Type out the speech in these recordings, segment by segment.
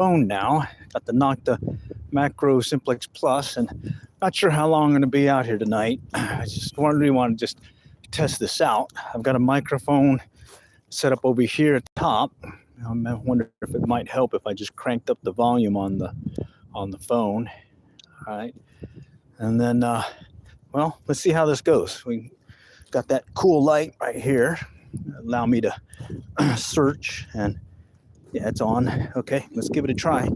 phone now. Got the Nocta Macro Simplex Plus, and not sure how long I'm going to be out here tonight. I just really want to just test this out. I've got a microphone set up over here at the top. I wonder if it might help if I just cranked up the volume on the phone. All right, and then well, let's see how this goes. We got that cool light right here, allow me to search, and yeah, it's on. Okay, let's give it a try.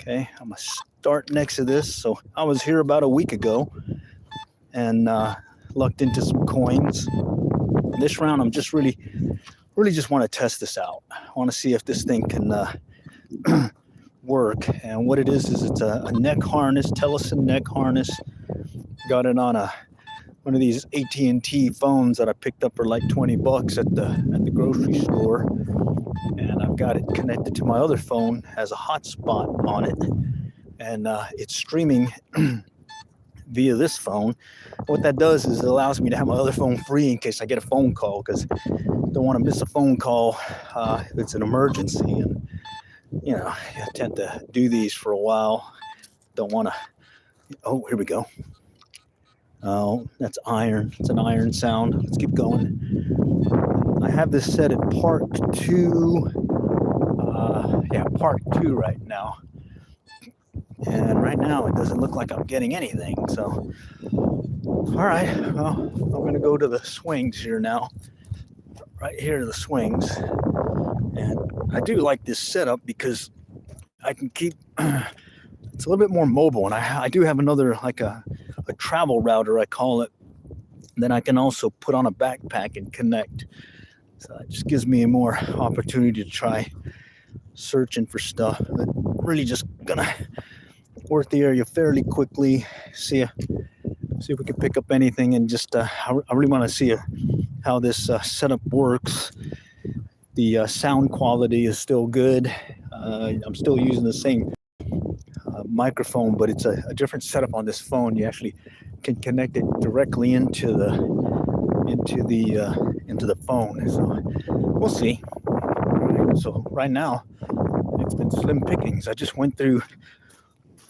Okay, I'm gonna start next to this. So I was here about a week ago and lucked into some coins. This round, I'm just really just want to test this out. I want to see if this thing can work. And what it is it's a neck harness, Tellison neck harness. Got it on one of these AT&T phones that I picked up for like $20 at the grocery store, and I've got it connected to my other phone, has a hotspot on it, and it's streaming via this phone. What that does is it allows me to have my other phone free in case I get a phone call, because I don't want to miss a phone call if it's an emergency. And you know, I tend to do these for a while. Don't want to. Oh, here we go. Oh, that's iron. It's an iron sound. Let's keep going. I have this set at part 2. Part 2 right now. And right now it doesn't look like I'm getting anything. So, all right. Well, I'm going to go to the swings here now. Right here are the swings. And I do like this setup because I can keep... It's a little bit more mobile, and I do have another, like a travel router, I call it, that I can also put on a backpack and connect. So it just gives me more opportunity to try searching for stuff. But really just gonna work the area fairly quickly, see if we can pick up anything, and just I really want to see how this setup works. The sound quality is still good. I'm still using the same microphone, but it's a different setup on this phone. You actually can connect it directly into the phone. So we'll see. So right now it's been slim pickings. I just went through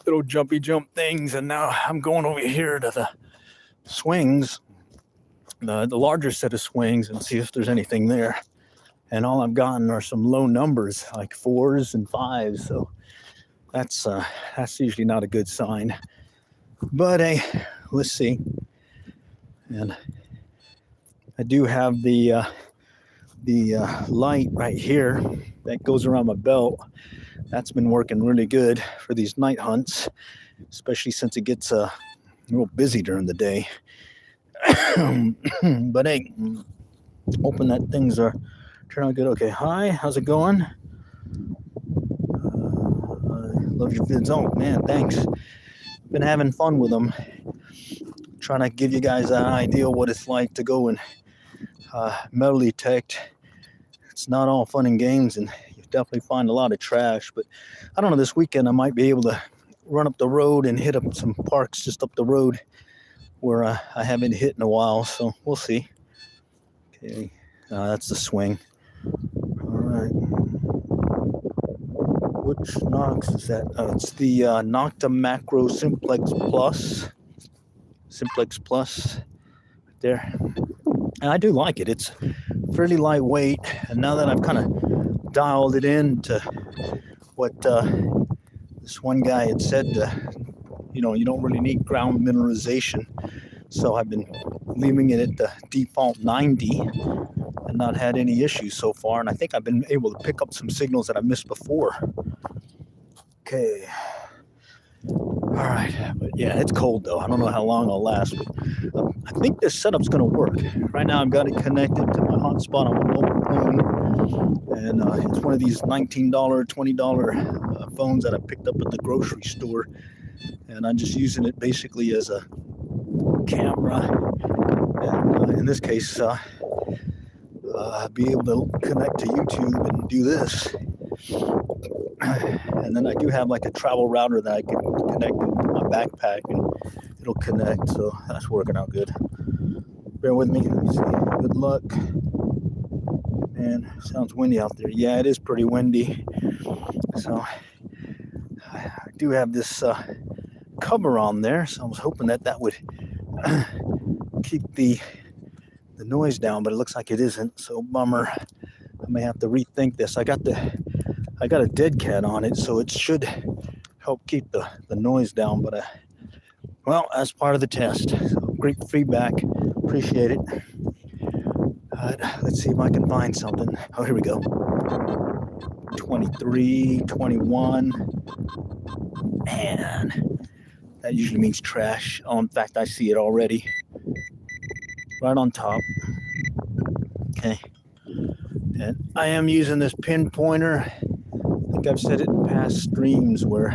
little jumpy jump things, and now I'm going over here to the swings, the larger set of swings, and see if there's anything there. And all I've gotten are some low numbers, like 4s and 5s. So that's usually not a good sign. But hey, let's see. And I do have the light right here that goes around my belt. That's been working really good for these night hunts, especially since it gets real busy during the day. But hey, hoping that things are turning out good. Okay, hi, how's it going? Love your vids. Oh man, thanks. Been having fun with them. Trying to give you guys an idea what it's like to go and metal detect. It's not all fun and games, and you definitely find a lot of trash. But I don't know, this weekend I might be able to run up the road and hit up some parks just up the road where I haven't hit in a while. So we'll see. Okay, that's the swing. All right. Which Nox is that? It's the Nocta Macro Simplex Plus. Simplex Plus, right there. And I do like it. It's fairly lightweight. And now that I've kind of dialed it in to what this one guy had said, you don't really need ground mineralization. So I've been leaving it at the default 90 and not had any issues so far. And I think I've been able to pick up some signals that I missed before. Okay. All right. But yeah, it's cold though. I don't know how long I'll last. But I think this setup's going to work. Right now I've got it connected to my hotspot on my mobile phone. And it's one of these $19, $20 phones that I picked up at the grocery store. And I'm just using it basically as a camera. And in this case, be able to connect to YouTube and do this. And then I do have like a travel router that I can connect to my backpack, and it'll connect. So that's working out good. Bear with me. Let me see. Good luck. And sounds windy out there. Yeah, it is pretty windy. So I do have this cover on there, so I was hoping that that would keep the noise down, but it looks like it isn't. So bummer. I may have to rethink this. I got a dead cat on it, so it should help keep the noise down. But well, that's part of the test. So great feedback. Appreciate it. Let's see if I can find something. Oh, here we go. 23, 21. Man, that usually means trash. Oh, in fact, I see it already. Right on top. Okay. And I am using this pinpointer. I think I've said it in past streams where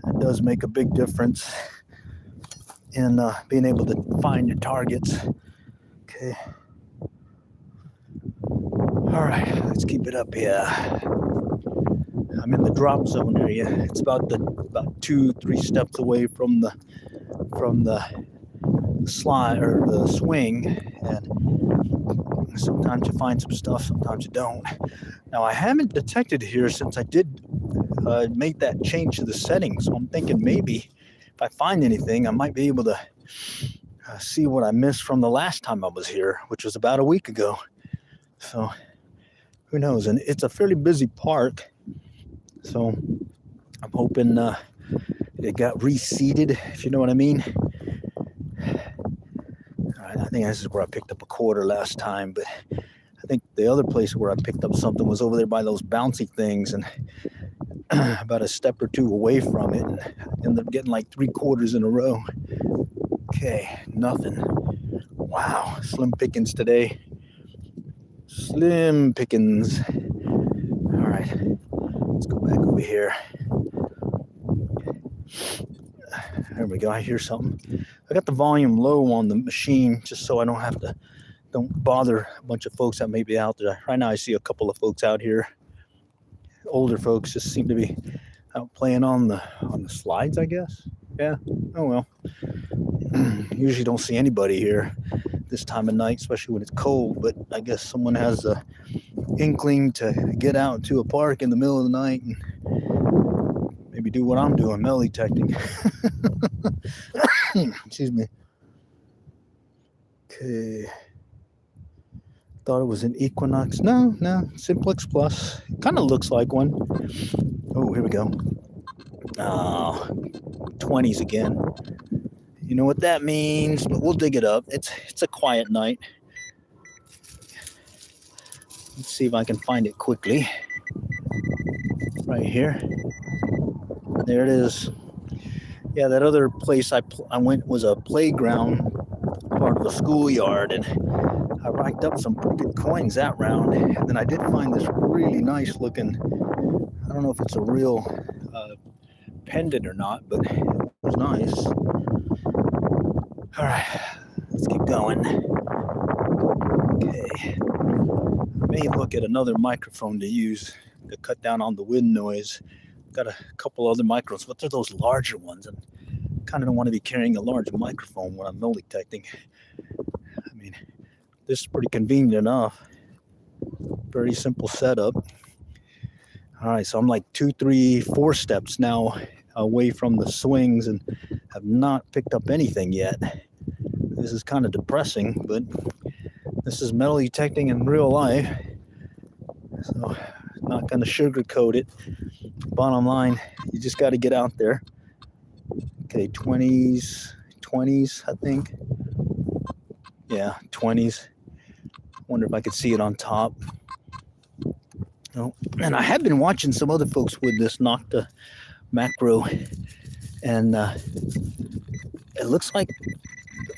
it does make a big difference in being able to find your targets. Okay. All right, let's keep it up here. I'm in the drop zone area. It's about 2-3 steps away from the slide or the swing, and sometimes you find some stuff, sometimes you don't. Now I haven't detected here since I did make that change to the settings, so I'm thinking maybe if I find anything, I might be able to see what I missed from the last time I was here, which was about a week ago. So who knows? And it's a fairly busy park, so I'm hoping it got reseeded, if you know what I mean. All right, I think this is where I picked up a quarter last time, but I think the other place where I picked up something was over there by those bouncy things, and about a step or two away from it, and ended up getting like 3 quarters in a row. Okay, nothing. Wow, slim pickings today. Slim pickings. All right, let's go back over here. There we go. I hear something. I got the volume low on the machine just so I don't bother a bunch of folks that may be out there. Right now I see a couple of folks out here. Older folks just seem to be out playing on the slides, I guess. Yeah. Oh well. Usually don't see anybody here this time of night, especially when it's cold, but I guess someone has a inkling to get out to a park in the middle of the night and maybe do what I'm doing, metal detecting. Excuse me. Okay. Thought it was an Equinox. No, Simplex Plus. Kind of looks like one. Oh, here we go. 20s again. You know what that means, but we'll dig it up. It's a quiet night. Let's see if I can find it quickly. Right here. There it is. Yeah, that other place I went was a playground, part of a schoolyard, and I racked up some pretty good coins that round. And then I did find this really nice looking, I don't know if it's a real pendant or not, but it was nice. All right, let's keep going. Okay, I may look at another microphone to use to cut down on the wind noise. Got a couple other microphones, but they're those larger ones, and kind of don't want to be carrying a large microphone when I'm metal detecting. I mean, this is pretty convenient enough. Very simple setup. All right, so I'm like 2, 3, 4 steps now away from the swings and have not picked up anything yet. This is kind of depressing, but this is metal detecting in real life, so not going to sugarcoat it. Bottom line, you just got to get out there. Okay, 20s, I think. Yeah, 20s. Wonder if I could see it on top. Oh, and I have been watching some other folks with this Nocta macro, and it looks like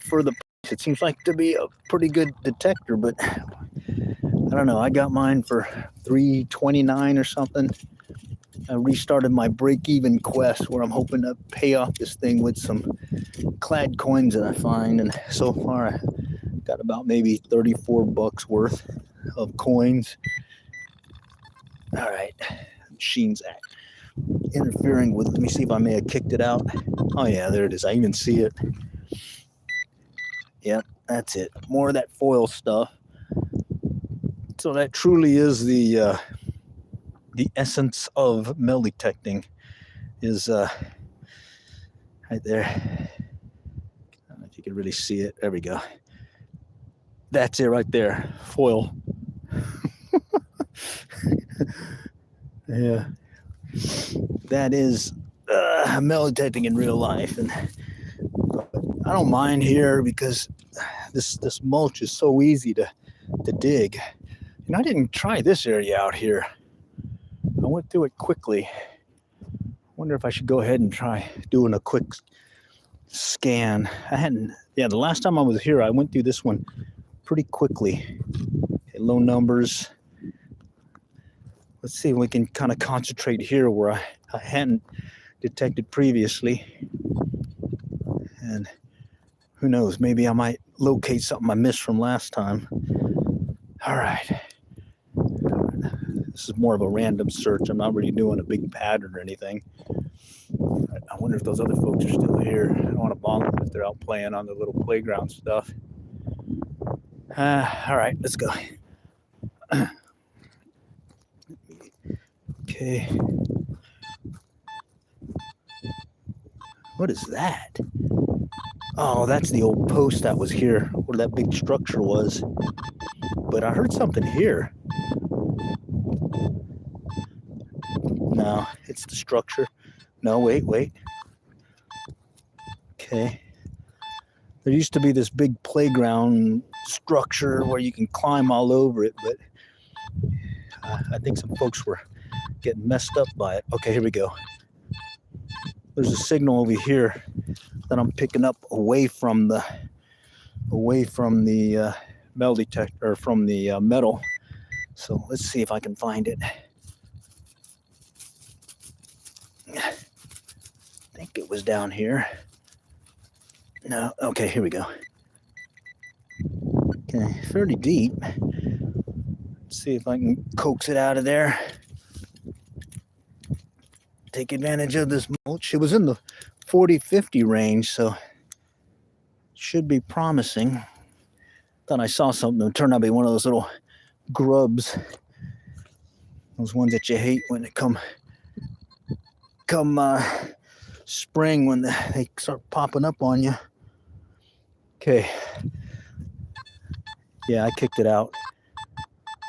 for the price, it seems like to be a pretty good detector, but I don't know. I got mine for $3.29 or something. I restarted my break-even quest where I'm hoping to pay off this thing with some clad coins that I find, and so far I got about maybe $34 worth of coins. All right, machine's interfering with. Let me see if I may have kicked it out. Oh yeah, there it is. I even see it. Yep, that's it. More of that foil stuff. So that truly is the essence of metal detecting, is right there. I don't know if you can really see it. There we go. That's it right there. Foil. Yeah. That is metal detecting in real life. And I don't mind here because this mulch is so easy to dig. And I didn't try this area out here. I went through it quickly. Wonder if I should go ahead and try doing a quick scan. I hadn't, yeah, the last time I was here, I went through this one pretty quickly. Okay, low numbers. Let's see if we can kind of concentrate here where I hadn't detected previously. And who knows, maybe I might locate something I missed from last time. All right. This is more of a random search. I'm not really doing a big pattern or anything. I wonder if those other folks are still here. I don't want to bother them if they're out playing on the little playground stuff. All right, let's go. Okay. What is that? Oh, that's the old post that was here, where that big structure was. But I heard something here. No, it's the structure. No, wait. Okay. There used to be this big playground structure where you can climb all over it, but I think some folks were getting messed up by it. Okay, here we go. There's a signal over here that I'm picking up away from the metal detector, or from the metal. So let's see if I can find it. I think it was down here. No, okay, here we go. Okay, fairly deep. Let's see if I can coax it out of there. Take advantage of this mulch. It was in the 40-50 range, so should be promising. Thought I saw something. It turned out to be one of those little grubs. Those ones that you hate when they come spring, when they start popping up on you. Okay. Yeah, I kicked it out.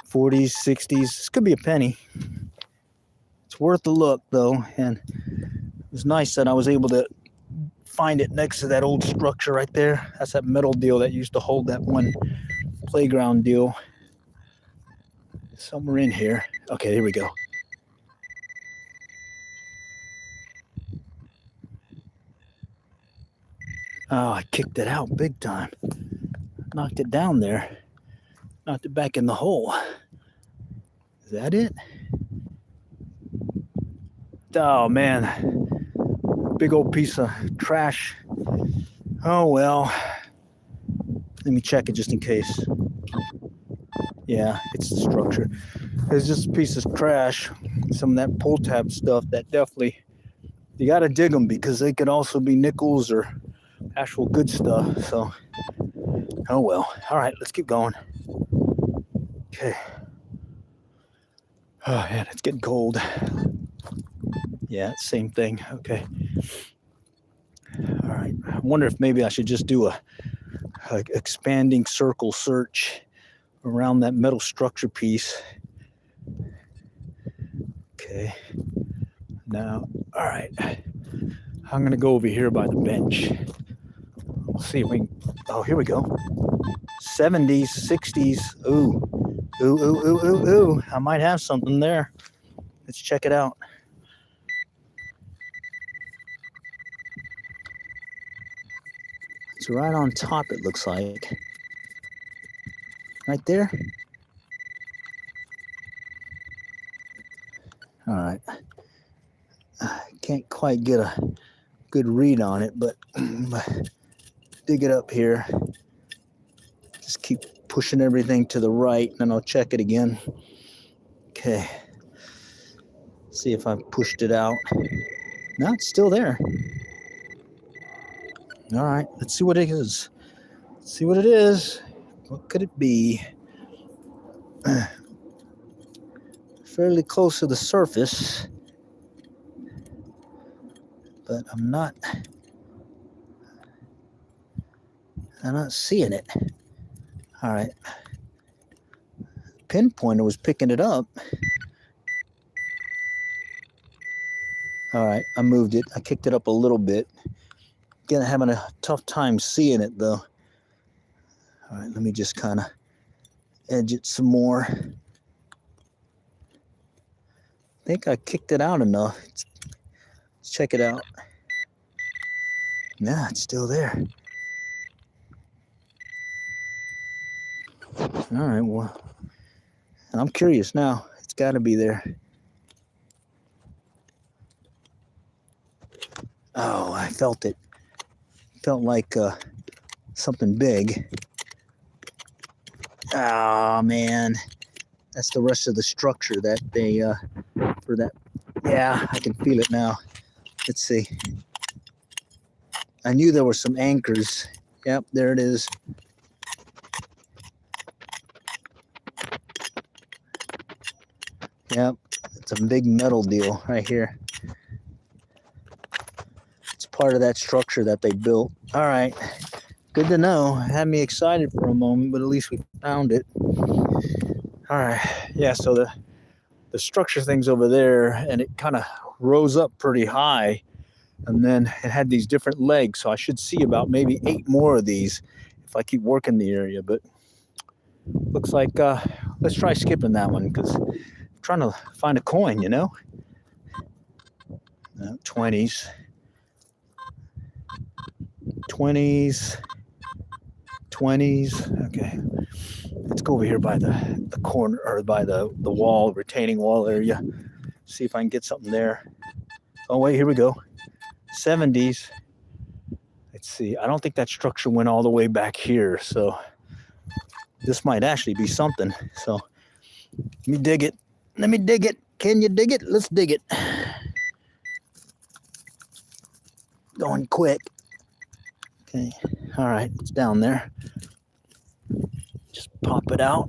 40s, 60s. This could be a penny. It's worth a look, though, and it was nice that I was able to find it next to that old structure right there. That's that metal deal that used to hold that one playground deal. Somewhere in here. Okay, here we go. Oh, I kicked it out big time. Knocked it down there. Knocked it back in the hole. Is that it? Oh, man. Big old piece of trash. Oh, well. Let me check it just in case. Yeah, it's the structure. It's just a piece of trash. Some of that pull tab stuff that definitely, you got to dig them because they could also be nickels or actual good stuff. So, oh well. All right, let's keep going. Okay. Oh, man, it's getting cold. Yeah, same thing. Okay. All right. I wonder if maybe I should just do a expanding circle search around that metal structure piece. Okay. Now, all right. I'm going to go over here by the bench. We'll see if we can. Oh, here we go. 70s, 60s. Ooh. I might have something there. Let's check it out. It's right on top, it looks like. Right there. All right. I can't quite get a good read on it, but dig it up here. Just keep pushing everything to the right, and then I'll check it again. Okay. See if I've pushed it out. No, it's still there. All right, let's see what it is. Let's see what it is. What could it be? fairly close to the surface, but I'm not seeing it. All right. Pinpointer was picking it up. All right, I moved it. I kicked it up a little bit. Again, having a tough time seeing it though. All right, let me just kind of edge it some more. I think I kicked it out enough. Let's check it out. Nah, it's still there. All right, well, I'm curious now. It's got to be there. Oh, I felt it. Felt like something big. Oh, man. That's the rest of the structure that they, for that. Yeah, I can feel it now. Let's see. I knew there were some anchors. Yep, there it is. Yep, it's a big metal deal right here. It's part of that structure that they built. All right, good to know. Had me excited for a moment, but at least we found it. All right, yeah, so the structure thing's over there, and it kind of rose up pretty high, and then it had these different legs, so I should see about maybe 8 more of these if I keep working the area, but looks like, let's try skipping that one, because trying to find a coin, you know. 20s, 20s, 20s. Okay, let's go over here by the corner, or by the wall, retaining wall area. See if I can get something there. Oh wait, here we go. 70s. Let's see. I don't think that structure went all the way back here, so this might actually be something. So let me dig it. Let me dig it. Can you dig it? Let's dig it. Going quick. Okay. All right. It's down there. Just pop it out.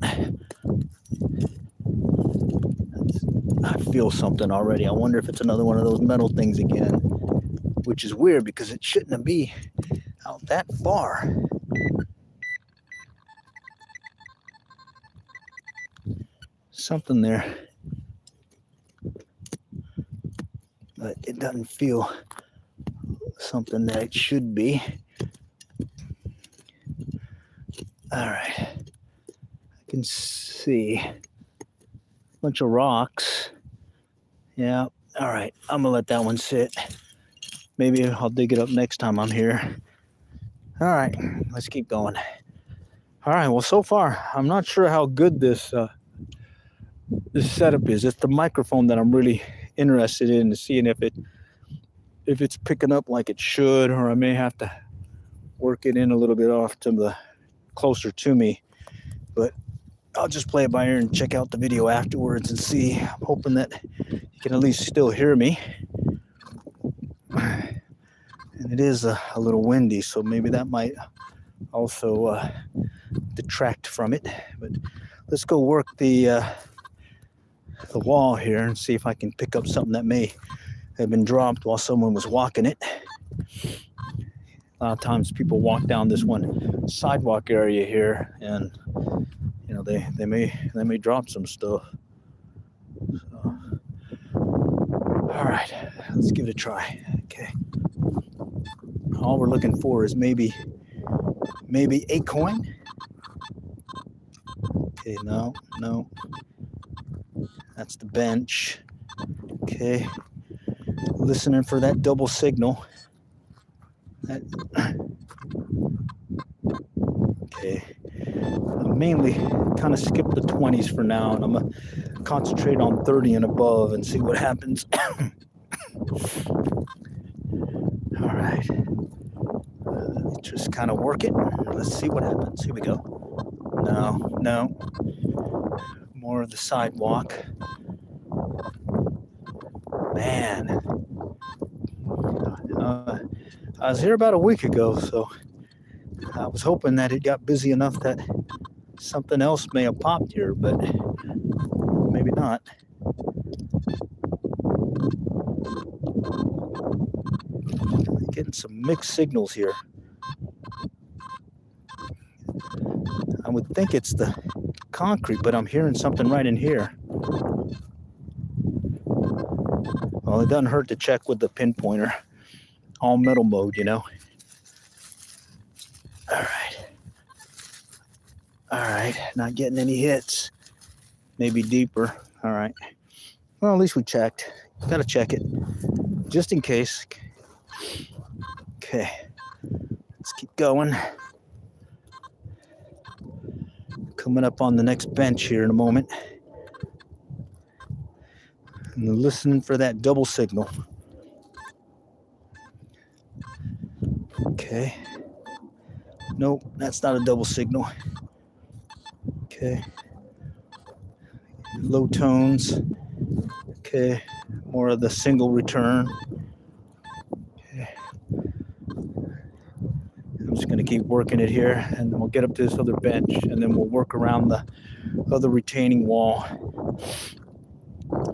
I feel something already. I wonder if it's another one of those metal things again, which is weird because it shouldn't be out that far. Something there. But it doesn't feel something that it should be. All right. I can see a bunch of rocks. Yeah. All right. I'm going to let that one sit. Maybe I'll dig it up next time I'm here. All right. Let's keep going. All right. Well, so far, I'm not sure how good this setup is. It's the microphone that I'm really interested in, seeing if it's picking up like it should, or I may have to work it in a little bit off to the closer to me. But I'll just play it by ear and check out the video afterwards and see. I'm hoping that you can at least still hear me. And it is a little windy, so maybe that might also detract from it. But let's go work the wall here and see if I can pick up something that may have been dropped while someone was walking it. A lot of times people walk down this one sidewalk area here, and you know they may drop some stuff. So, all right, let's give it a try. Okay. All we're looking for is maybe a coin. Okay, no. That's the bench. Okay. Listening for that double signal. Okay. I mainly kind of skip the 20s for now, and I'm going to concentrate on 30 and above and see what happens. All right. Just kind of work it. Let's see what happens. Here we go. No. More of the sidewalk. Man. I was here about a week ago, so I was hoping that it got busy enough that something else may have popped here, but maybe not. Getting some mixed signals here. I would think it's the concrete, but I'm hearing something right in here. Well, it doesn't hurt to check with the pinpointer. All metal mode, you know. All right. All right, not getting any hits. Maybe deeper. All right. Well, at least we checked. Gotta check it, just in case. Okay, let's keep going. Coming up on the next bench here in a moment. And listening for that double signal. Okay. Nope, that's not a double signal. Okay. Low tones. Okay. More of the single return. Okay. I'm just going to keep working it here, and then we'll get up to this other bench, and then we'll work around the other retaining wall.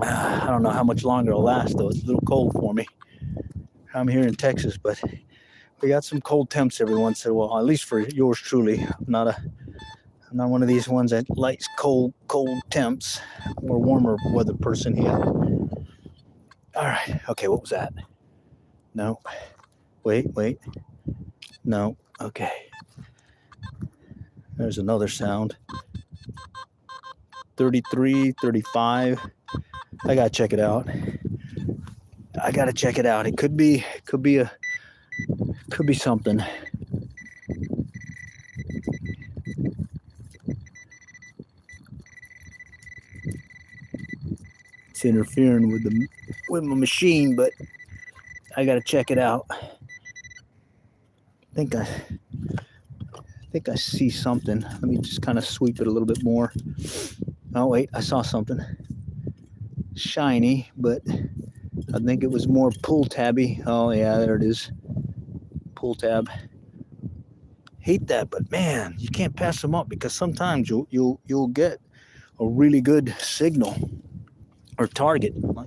I don't know how much longer it'll last, though. It's a little cold for me. I'm here in Texas, but we got some cold temps every once in a while, at least for yours truly. I'm not one of these ones that likes cold temps. I'm a warmer weather person here. All right. Okay, what was that? No. Wait. No. Okay. There's another sound. 33, 35. I gotta check it out. It could be something. It's interfering with my machine, but I gotta check it out. I think I see something. Let me just kind of sweep it a little bit more. Oh wait, I saw something shiny, but I think it was more pull tabby. Oh yeah, there it is. Pull tab. Hate that, but man, you can't pass them up, because sometimes you'll get a really good signal or target, like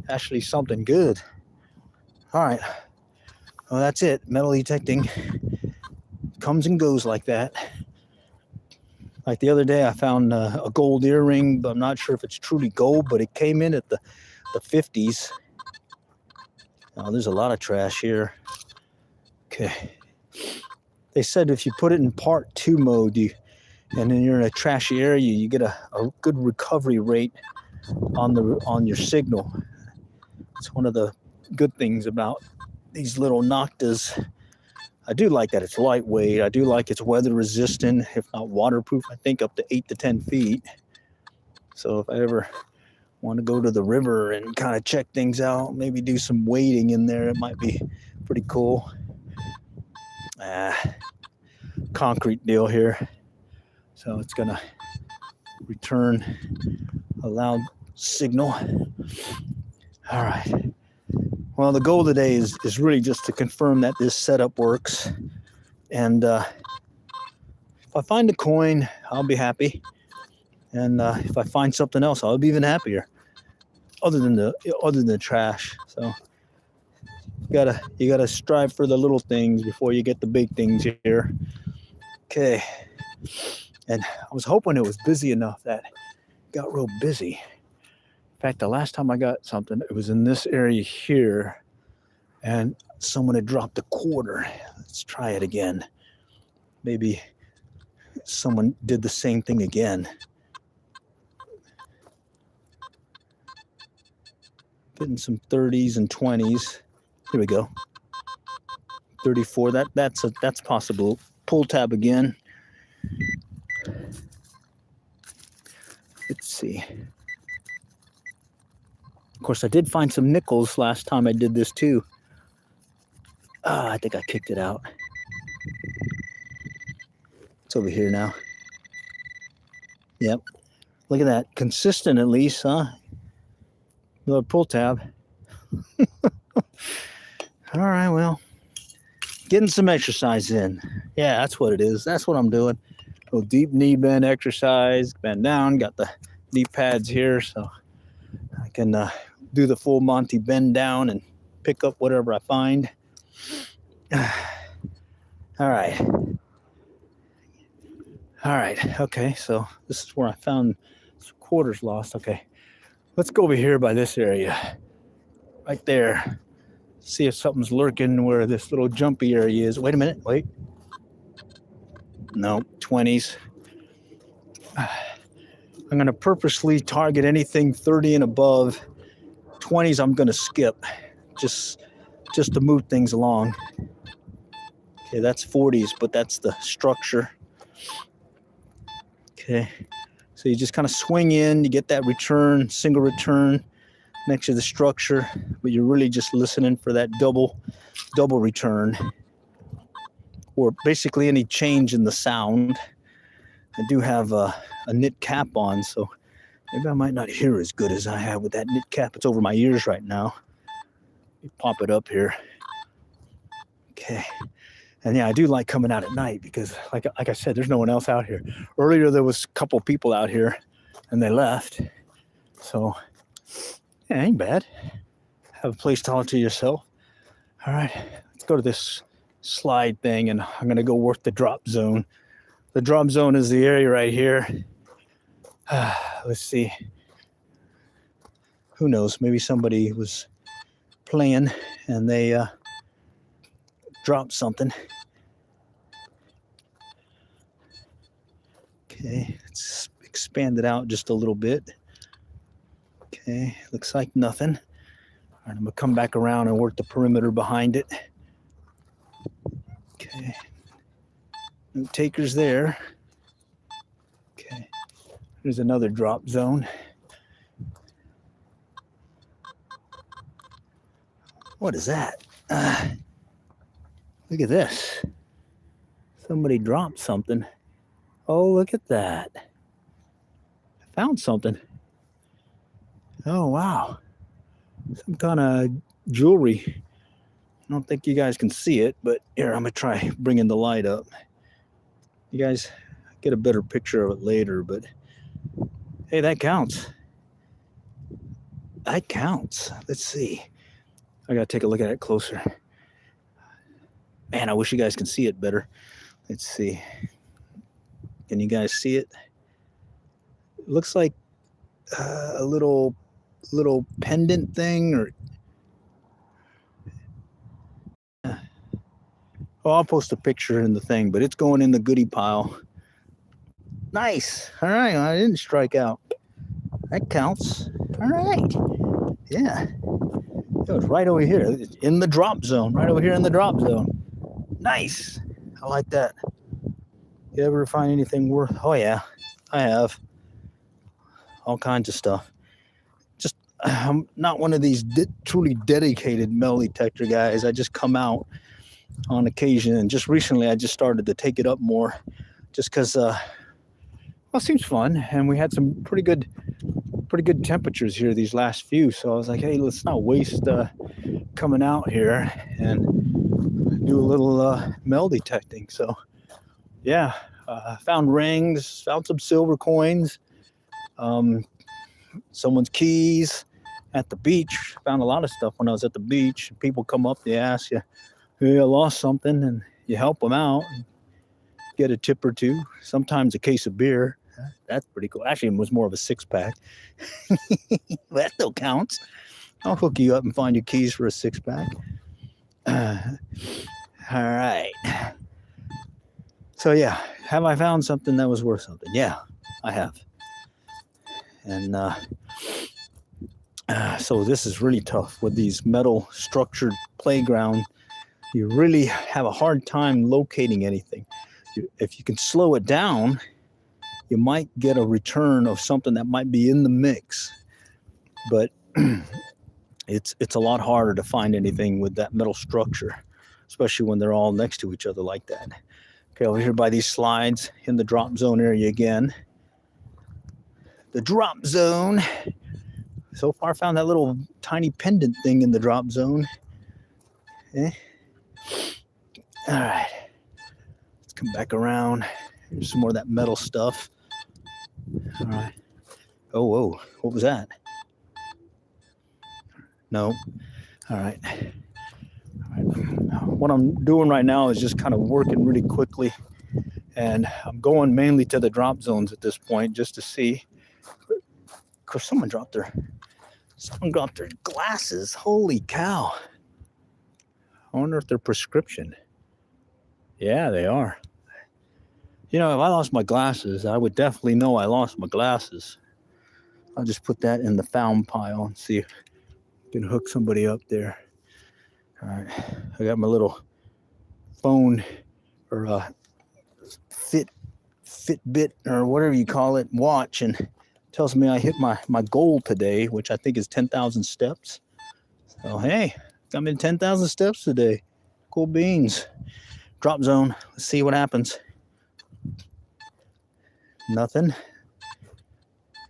actually something good. All right. Well, that's it. Metal detecting comes and goes like that. Like the other day, I found a gold earring, but I'm not sure if it's truly gold, but it came in at the 50s. Oh, there's a lot of trash here. Okay. They said if you put it in part 2 mode, and then you're in a trashy area, you get a good recovery rate on your signal. It's one of the good things about these little Noctas. I do like that it's lightweight. I do like it's weather resistant, if not waterproof. I think up to 8 to 10 feet. So if I ever want to go to the river and kind of check things out, maybe do some wading in there, it might be pretty cool. Concrete deal here. So it's gonna return a loud signal. All right. Well, the goal today is really just to confirm that this setup works. And if I find a coin, I'll be happy. And if I find something else, I'll be even happier. Other than the trash. So you gotta strive for the little things before you get the big things here. Okay. And I was hoping it was busy enough that it got real busy. In fact, the last time I got something, it was in this area here, and someone had dropped a quarter. Let's try it again. Maybe someone did the same thing again. Getting some 30s and 20s. Here we go. 34. That's possible. Pull tab again. Let's see. Of course, I did find some nickels last time I did this too. I think I kicked it out. It's over here now. Yep. Look at that. Consistent at least, huh? Another pull tab. All right, well. Getting some exercise in. Yeah, that's what it is. That's what I'm doing. A little deep knee bend exercise. Bend down. Got the knee pads here, so I can do the full Monty bend down and pick up whatever I find. All right. All right. Okay. So this is where I found some quarters lost. Okay. Let's go over here by this area. Right there. See if something's lurking where this little jumpy area is. Wait a minute. Wait. No, 20s. I'm going to purposely target anything 30 and above. 20s I'm going to skip just to move things along. Okay, that's 40s, but that's the structure. Okay, so you just kind of swing in, you get that return, single return next to the structure, but you're really just listening for that double return, or basically any change in the sound. I do have a knit cap on, so maybe I might not hear as good as I have with that knit cap. It's over my ears right now. You pop it up here. Okay. And yeah, I do like coming out at night because like I said, there's no one else out here. Earlier, there was a couple people out here and they left. So yeah, ain't bad. Have a place all to yourself. All right, let's go to this slide thing and I'm going to go work the drop zone. The drop zone is the area right here. Let's see. Who knows? Maybe somebody was playing and they dropped something. Okay, let's expand it out just a little bit. Okay, looks like nothing. All right, I'm gonna come back around and work the perimeter behind it. Okay, no takers there. Okay, there's another drop zone. What is that? Look at this. Somebody dropped something. Oh, look at that. I found something. Oh, wow. Some kind of jewelry. I don't think you guys can see it, but here, I'm going to try bringing the light up. You guys get a better picture of it later, but hey, that counts. That counts. Let's see. I got to take a look at it closer. Man, I wish you guys can see it better. Let's see. Can you guys see it? It looks like a little pendant thing, or oh, I'll post a picture in the thing, but it's going in the goodie pile. Nice. All right, I didn't strike out. That counts. All right. Yeah. It was right over here in the drop zone. Right over here in the drop zone. Nice. I like that. You ever find anything worth? Oh yeah, I have. All kinds of stuff. Just I'm not one of these truly dedicated metal detector guys. I just come out on occasion, and just recently I just started to take it up more, just because well, it seems fun, and we had some pretty good temperatures here these last few. So I was like, hey, let's not waste coming out here and do a little metal detecting. So yeah, found rings, found some silver coins, someone's keys at the beach. Found a lot of stuff when I was at the beach. People come up, they ask you, hey, I lost something, and you help them out, and get a tip or two, sometimes a case of beer. That's pretty cool. Actually, it was more of a 6-pack. That still counts. I'll hook you up and find your keys for a 6-pack. All right. So yeah, have I found something that was worth something? Yeah, I have. And so this is really tough with these metal structured playground. You really have a hard time locating anything. If you can slow it down, you might get a return of something that might be in the mix. But it's a lot harder to find anything with that metal structure, especially when they're all next to each other like that. Okay, over here by these slides in the drop zone area again. The drop zone. So far found that little tiny pendant thing in the drop zone. Okay. All right. Let's come back around. Here's some more of that metal stuff. All right. Oh, whoa. What was that? No. All right. What I'm doing right now is just kind of working really quickly, and I'm going mainly to the drop zones at this point just to see. Of course, someone dropped their glasses. Holy cow! I wonder if they're prescription. Yeah, they are. You know, if I lost my glasses, I would definitely know I lost my glasses. I'll just put that in the found pile and see if I can hook somebody up there. All right, I got my little phone or Fitbit or whatever you call it watch, and tells me I hit my goal today, which I think is 10,000 steps. So hey, got me 10,000 steps today. Cool beans. Drop zone. Let's see what happens. Nothing.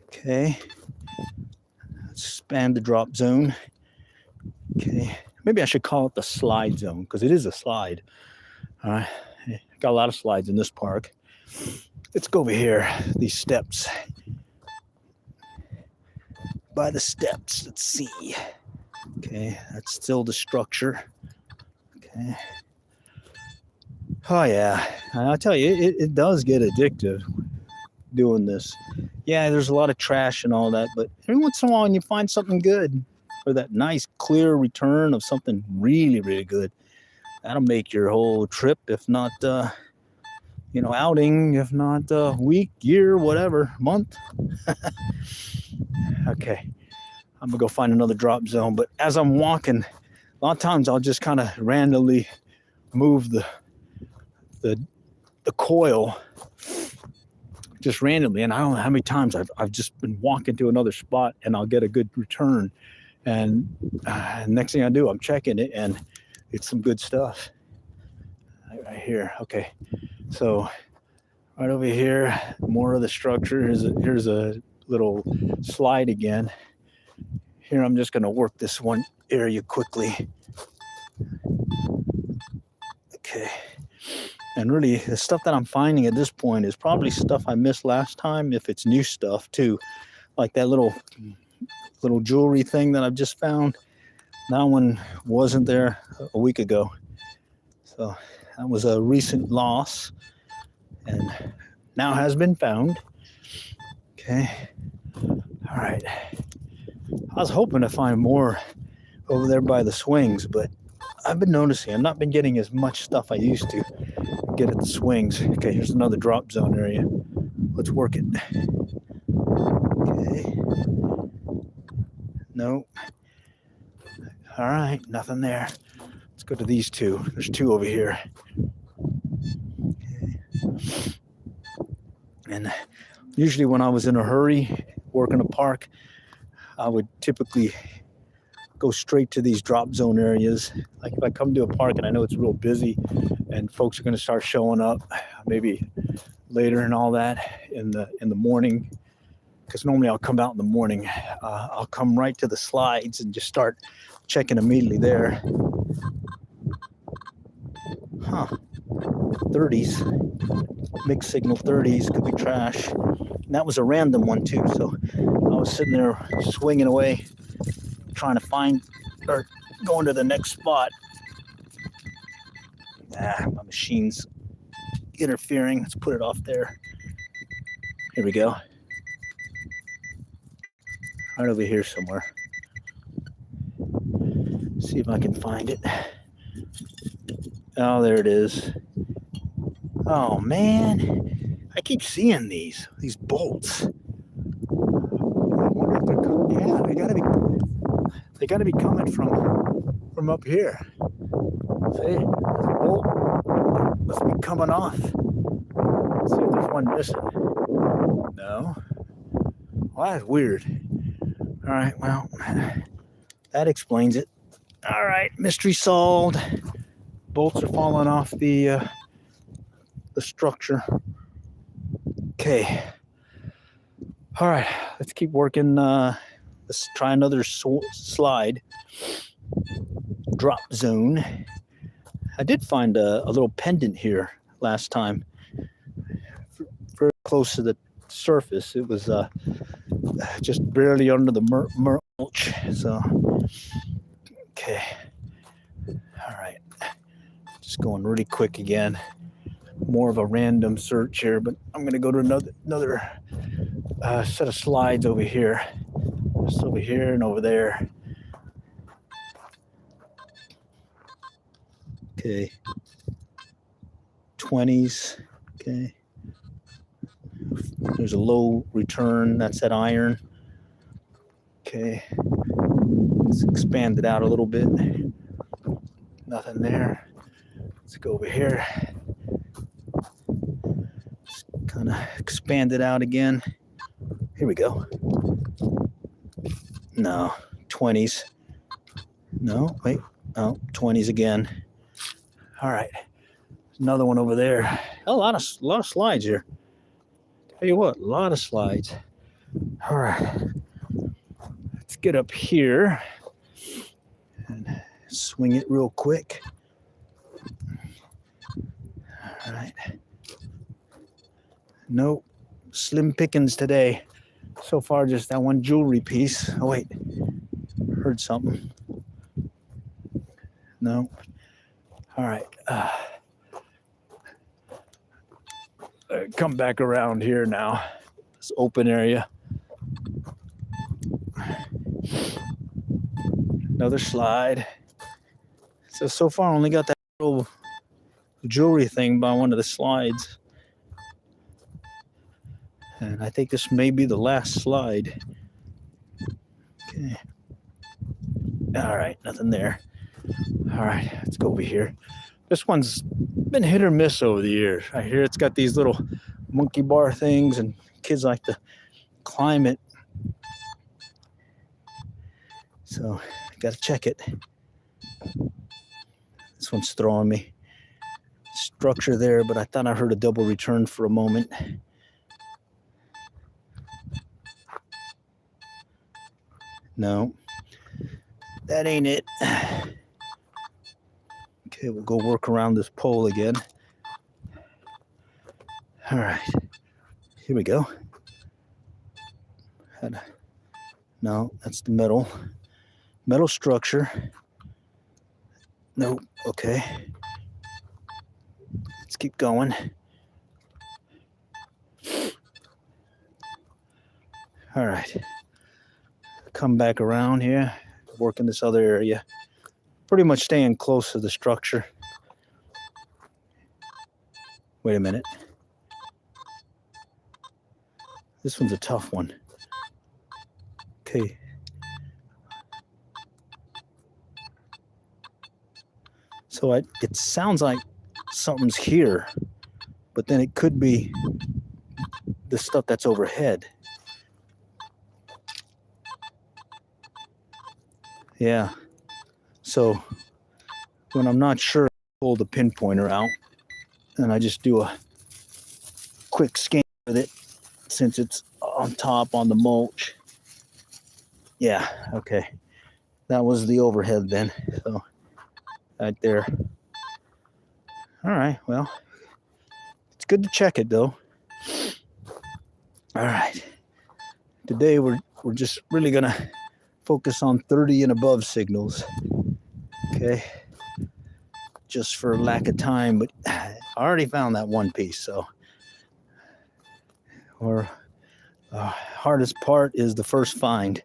Okay. Let's expand the drop zone. Okay. Maybe I should call it the slide zone because it is a slide. All right. Got a lot of slides in this park. Let's go over here. These steps. By the steps. Let's see. Okay. That's still the structure. Okay. Oh, yeah. I'll tell you, it does get addictive doing this. Yeah, there's a lot of trash and all that, but every once in a while when you find something good or that nice, clear return of something really, really good, that'll make your whole trip, if not, outing, if not week, year, whatever, month. Okay. I'm going to go find another drop zone, but as I'm walking, a lot of times I'll just kind of randomly move the coil just randomly, and I don't know how many times I've just been walking to another spot and I'll get a good return, and next thing I do, I'm checking it and it's some good stuff right here. Okay, so right over here, more of the structure. Here's a little slide again. Here I'm just going to work this one area quickly. Okay. And really, the stuff that I'm finding at this point is probably stuff I missed last time, if it's new stuff too. Like that little jewelry thing that I've just found. That one wasn't there a week ago. So that was a recent loss and now has been found. Okay. All right. I was hoping to find more over there by the swings, but I've been noticing I've not been getting as much stuff I used to get at the swings. Okay, here's another drop zone area. Let's work it. Okay. No. All right, nothing there. Let's go to these two. There's two over here. Okay. And usually when I was in a hurry working a park, I would typically go straight to these drop zone areas. Like if I come to a park and I know it's real busy and folks are going to start showing up maybe later and all that in the morning, because normally I'll come out in the morning. I'll come right to the slides and just start checking immediately there. 30s, mixed signal 30s, could be trash. And that was a random one too, so I was sitting there swinging away trying to find or going to the next spot. My machine's interfering. Let's put it off there. Here we go. Right over here somewhere. See if I can find it. Oh, there it is. Oh man, I keep seeing these bolts. Yeah, they gotta be coming from up here. See, there's a bolt must be coming off. Let's see if there's one missing. No. Well, that's weird. All right, well, that explains it. All right, mystery solved. Bolts are falling off the structure. Okay. All right, let's keep working. Let's try another slide. Drop zone. I did find a little pendant here last time. Very close to the surface. It was just barely under the mulch. So, Okay. All right. Just going really quick again. More of a random search here, but I'm going to go to another set of slides over here. Just over here and over there. Okay. 20s. Okay. There's a low return. That's that iron. Okay. Let's expand it out a little bit. Nothing there. Let's go over here. Just kind of expand it out again. Here we go. No. 20s. No. Wait. Oh, 20s again. All right. Another one over there. A lot of slides here. Tell you what, a lot of slides. All right. Let's get up here and swing it real quick. All right. Nope. Slim pickings today. So far, just that one jewelry piece. Oh, wait. Heard something. No. All right. Come back around here now. This open area. Another slide. So far, I only got that little jewelry thing by one of the slides. And I think this may be the last slide. Okay. All right, nothing there. All right, let's go over here. This one's been hit or miss over the years. I hear it's got these little monkey bar things and kids like to climb it. So, got to check it. This one's throwing me. Structure there, but I thought I heard a double return for a moment. No, that ain't it. Okay, we'll go work around this pole again. All right, here we go. No, that's the metal structure. Nope. Okay, let's keep going. All right, come back around here, work in this other area. Pretty much staying close to the structure. Wait a minute. This one's a tough one. Okay. So it sounds like something's here, but then it could be the stuff that's overhead. Yeah. So when I'm not sure, I pull the pinpointer out and I just do a quick scan with it since it's on top on the mulch. Yeah, okay. That was the overhead then. So right there. All right, well, it's good to check it though. All right. Today we're just really gonna focus on 30 and above signals. Okay. Just for lack of time, but I already found that one piece, so. Or hardest part is the first find.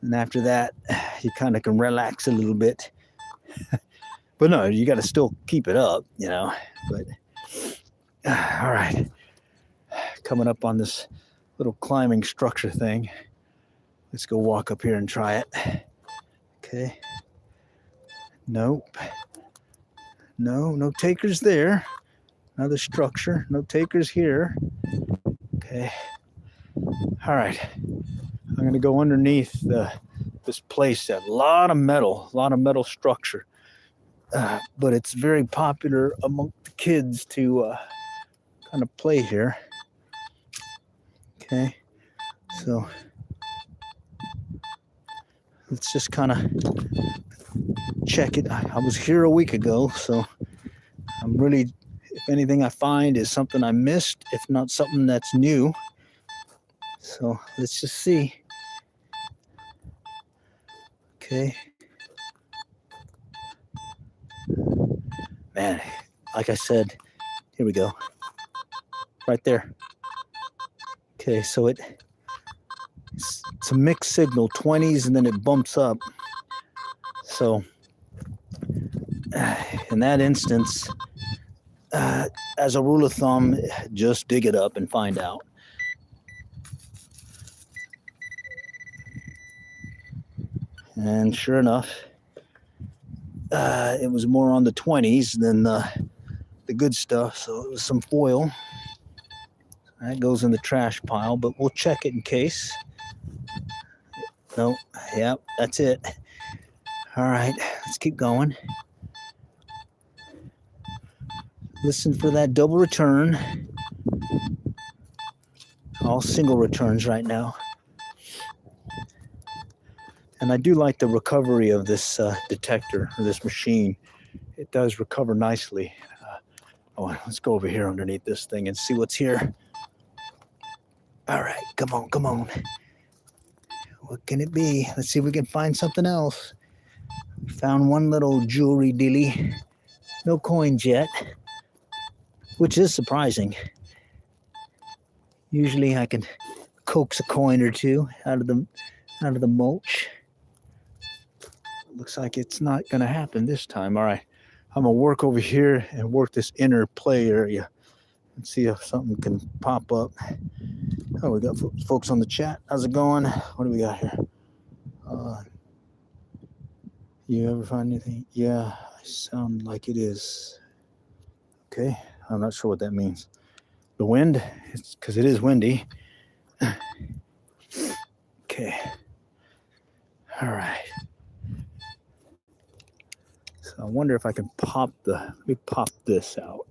And after that, you kind of can relax a little bit. But no, you got to still keep it up, you know. But all right. Coming up on this little climbing structure thing. Let's go walk up here and try it. Okay. Nope. No takers there. Another structure. No takers here. Okay. All right. I'm going to go underneath this place. A lot of metal structure. But it's very popular among the kids to kind of play here. Okay. So let's just kind of check it. I was here a week ago, so I'm really, if anything I find is something I missed, if not something that's new. So let's just see. Okay. man, like I said, here we go. Right there. Okay, so it's a mixed signal, 20s, and then it bumps up. So in that instance, as a rule of thumb, just dig it up and find out. And sure enough, it was more on the 20s than the good stuff. So it was some foil. That goes in the trash pile, but we'll check it in case. No, yep, that's it. All right, let's keep going. Listen for that double return. All single returns right now. And I do like the recovery of this detector, or this machine. It does recover nicely. Let's go over here underneath this thing and see what's here. All right, come on, come on. What can it be? Let's see if we can find something else. We found one little jewelry dilly. No coins yet, which is surprising. Usually I can coax a coin or two out of the mulch. Looks like it's not going to happen this time. All right, I'm going to work over here and work this inner play area and see if something can pop up. Oh, we got folks on the chat. How's it going? What do we got here? You ever find anything? Yeah, I sound like it is. Okay, I'm not sure what that means. The wind? It's because it is windy. Okay. All right. So I wonder if I can let me pop this out.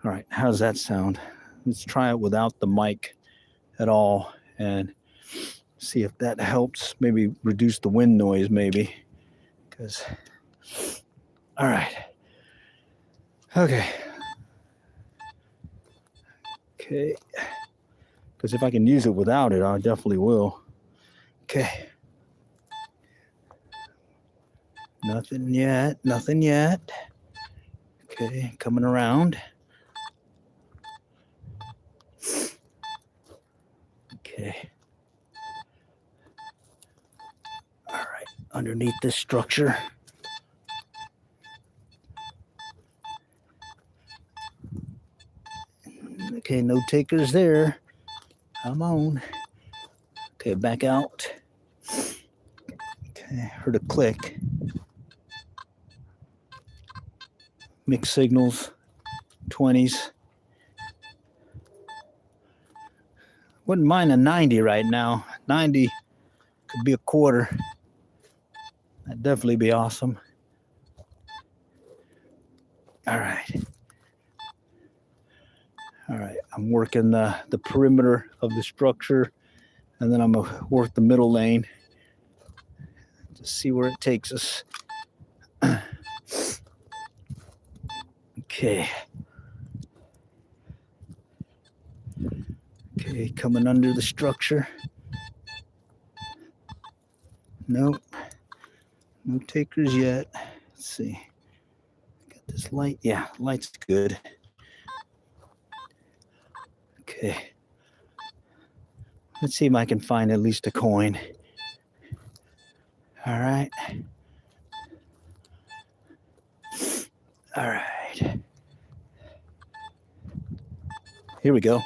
All right, how does that sound? Let's try it without the mic at all and see if that helps. Maybe reduce the wind noise, maybe. All right. Okay. Because if I can use it without it, I definitely will. Okay. Nothing yet. Okay, coming around. Okay. All right, underneath this structure. Okay, no takers there. Come on. Okay, back out. Okay, heard a click. Mixed signals, 20s. Wouldn't mind a 90 right now. 90 could be a quarter. That'd definitely be awesome. All right. All right, I'm working the perimeter of the structure, and then I'm going to work the middle lane to see where it takes us. Okay. Okay, coming under the structure. Nope. No takers yet. Let's see. Got this light. Yeah, light's good. Okay. Let's see if I can find at least a coin. All right. All right. Here we go.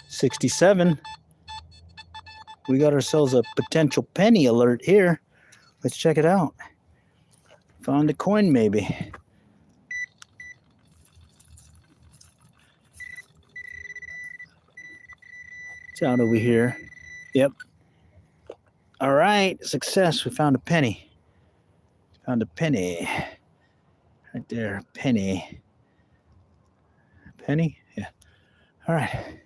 67. We got ourselves a potential penny alert here. Let's check it out. Found a coin maybe. It's out over here. Yep. All right. Success. We found a penny. Found a penny. Right there. Penny. Penny? Yeah. All right.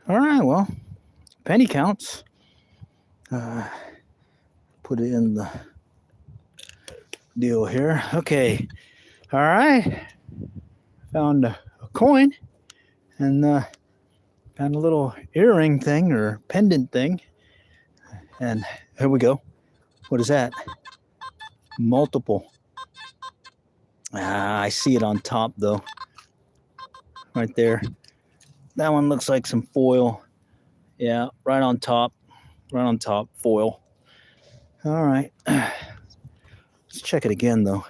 All right. Well, penny counts. Put it in the deal here. Okay. All right. Found a coin and found a little earring thing or pendant thing. And here we go. What is that? Multiple. I see it on top though. Right there. That one looks like some foil. Yeah, right on top. Right on top, foil. All right. Let's check it again though.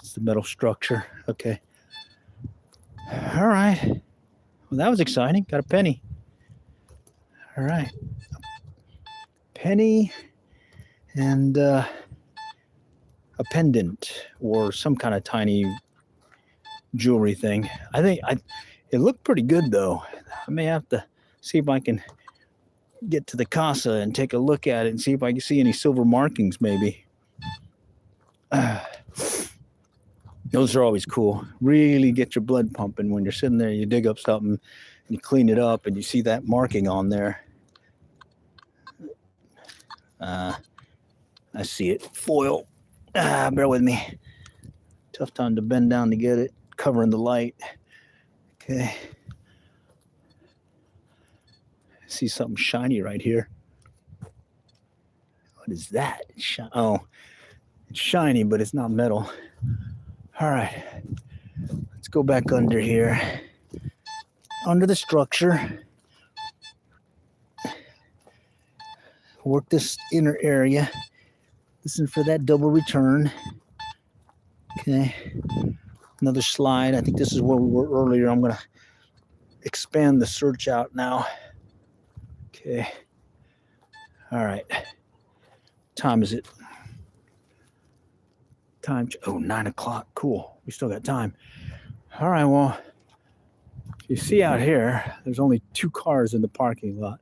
It's the metal structure. Okay. All right. Well, that was exciting. Got a penny. All right. Penny and a pendant or some kind of tiny jewelry thing. I think it looked pretty good though. I may have to see if I can get to the casa and take a look at it and see if I can see any silver markings maybe. Those are always cool. Really get your blood pumping when you're sitting there, you dig up something and you clean it up and you see that marking on there. I see it. Foil. Bear with me. Tough time to bend down to get it. Covering the light. Okay. I see something shiny right here. What is that? Oh, it's shiny, but it's not metal. All right. Let's go back under here. Under the structure. Work this inner area. Listen for that double return. Okay. Another slide. I think this is where we were earlier. I'm going to expand the search out now. Okay. All right. Time is it? Time. Oh, 9 o'clock. Cool. We still got time. All right. Well, you see out here, there's only 2 cars in the parking lot.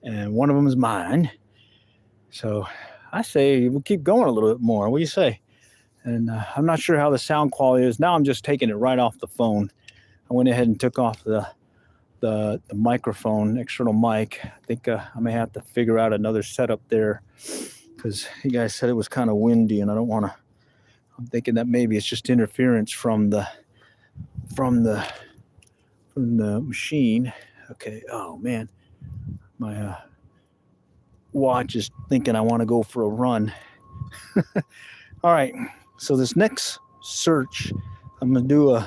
And one of them is mine. So I say we'll keep going a little bit more. What do you say? And I'm not sure how the sound quality is. Now I'm just taking it right off the phone. I went ahead and took off the microphone, external mic. I think I may have to figure out another setup there because you guys said it was kind of windy and I don't want to. I'm thinking that maybe it's just interference from the machine. Okay. Oh man. My watch is thinking I want to go for a run. All right. So this next search, I'm going to do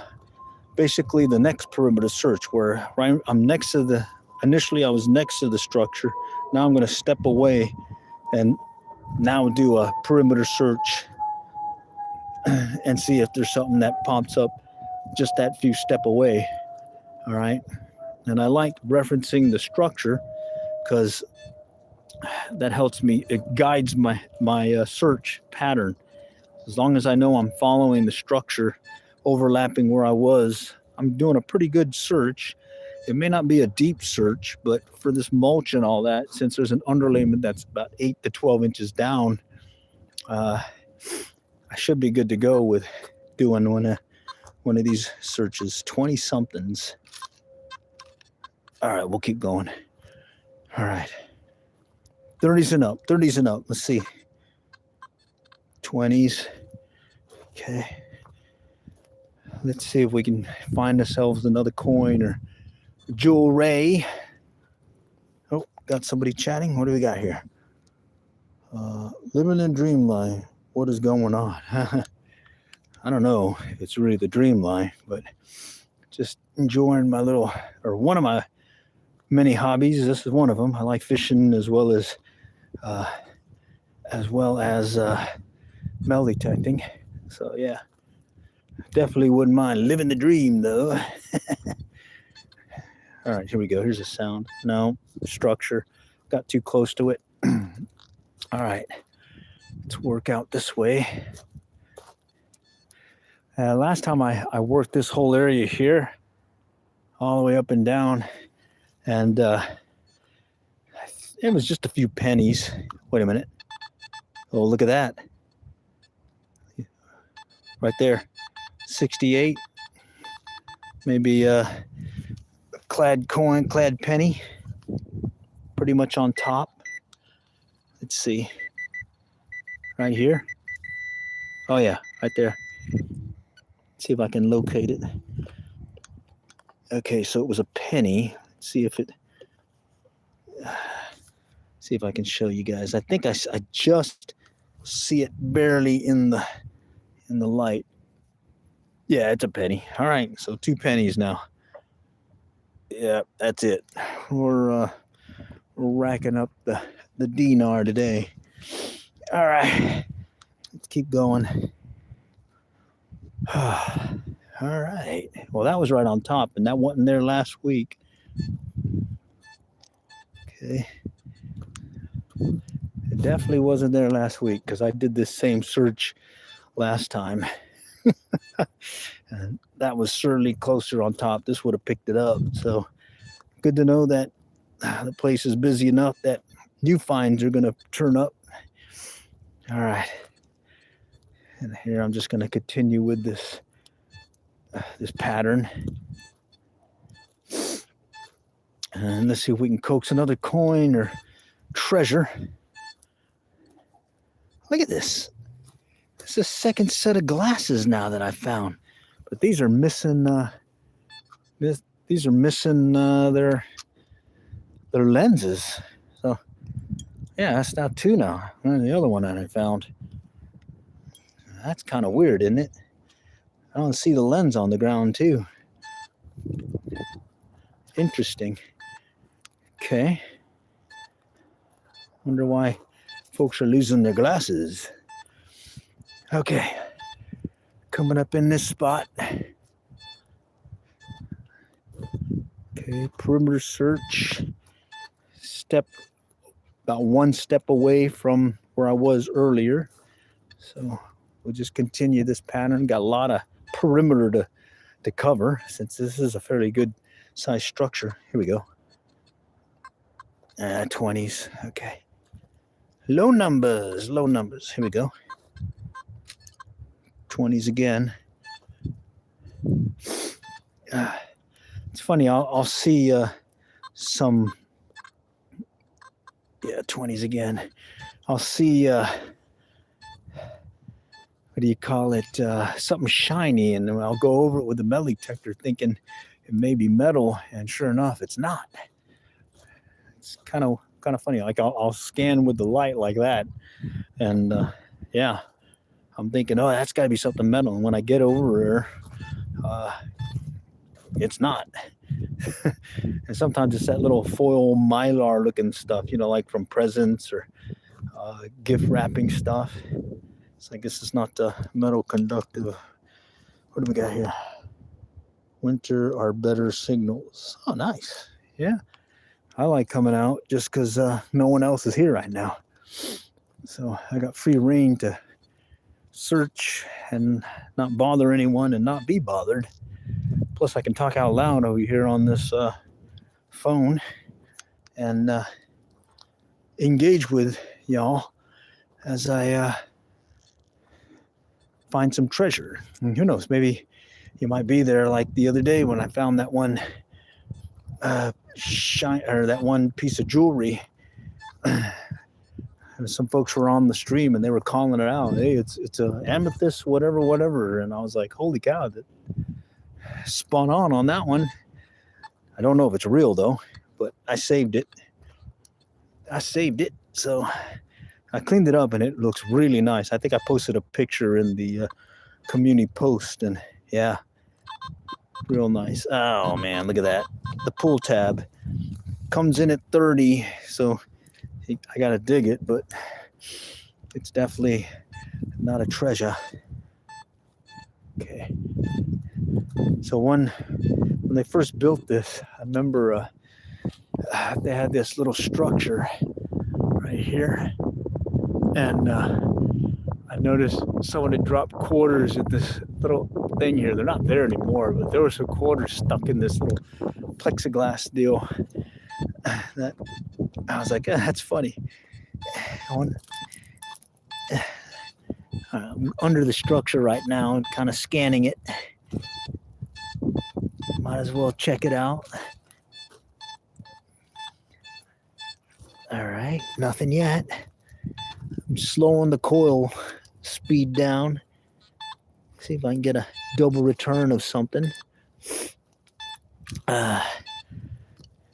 basically the next perimeter search where I'm next to initially I was next to the structure. Now I'm going to step away and now do a perimeter search and see if there's something that pops up just that few step away. All right. And I like referencing the structure because that helps me. It guides my search pattern. As long as I know I'm following the structure, overlapping where I was, I'm doing a pretty good search. It may not be a deep search, but for this mulch and all that, since there's an underlayment that's about 8 to 12 inches down, I should be good to go with doing one of these searches. 20 somethings. All right, we'll keep going. All right. 30s and up. Let's see. 20s. Okay. Let's see if we can find ourselves another coin or jewelry. Oh, got somebody chatting. What do we got here? Living in dreamline. What is going on? I don't know if it's really the dreamline, but just enjoying one of my many hobbies. This is one of them. I like fishing as well as metal detecting. So yeah, definitely wouldn't mind living the dream though. All right, here we go. Here's a sound. No, structure. Got too close to it. All right, let's work out this way. Last time I worked this whole area here, all the way up and down, and it was just a few pennies. Wait a minute. Oh, look at that. Right there. 68. Maybe a clad coin, clad penny. Pretty much on top. Let's see. Right here. Oh yeah, right there. Let's see if I can locate it. Okay, so it was a penny. Let's see if it See if I can show you guys. I think I just see it barely in the light. Yeah, it's a penny. All right, so 2 pennies now. Yeah, that's it. We're racking up the dinar today. All right, let's keep going. All right. Well, that was right on top, and that wasn't there last week. Okay. It definitely wasn't there last week because I did this same search last time. And that was certainly closer on top. This would have picked it up. So good to know that the place is busy enough that new finds are going to turn up. All right. And here I'm just going to continue with this pattern. And let's see if we can coax another coin or treasure. Look at this. It's a second set of glasses now that I found. But these are missing their lenses. So yeah, that's now 2 now. And the other one that I found. That's kind of weird, isn't it? I don't see the lens on the ground too. Interesting. Okay. Wonder why folks are losing their glasses. Okay. Coming up in this spot. Okay, perimeter search. About 1 step away from where I was earlier. So we'll just continue this pattern. Got a lot of perimeter to cover since this is a fairly good size structure. Here we go. 20s. Okay. Low numbers. Here we go. 20s again. It's funny. I'll see some. Yeah, 20s again. I'll see. What do you call it? Something shiny, and I'll go over it with the metal detector, thinking it may be metal, and sure enough, it's not. It's kind of funny. Like I'll scan with the light like that, and yeah, I'm thinking, oh, that's got to be something metal. And when I get over there, it's not. And sometimes it's that little foil mylar looking stuff, like from presents or gift wrapping stuff. So I guess it's not metal conductive. What do we got here? Winter are better signals. Oh, nice. Yeah. I like coming out just because no one else is here right now. So I got free reign to search and not bother anyone and not be bothered. Plus I can talk out loud over here on this phone and engage with y'all as I find some treasure. And who knows, maybe you might be there like the other day when I found that one that one piece of jewelry. Some folks were on the stream and they were calling it out. Hey, it's a amethyst, whatever. And I was like, holy cow, that spun on that one. I don't know if it's real though, but I saved it. So I cleaned it up and it looks really nice. I think I posted a picture in the community post, and yeah, real nice. Oh man, look at that. The pull tab comes in at 30, so I gotta dig it, but it's definitely not a treasure. Okay. So when they first built this, I remember they had this little structure right here, and I noticed someone had dropped quarters at this little thing here. They're not there anymore, but there were some quarters stuck in this little plexiglass deal. That I was like, that's funny. I'm under the structure right now and kind of scanning it. Might as well check it out. All right, nothing yet. I'm slowing the coil speed down. See if I can get a double return of something.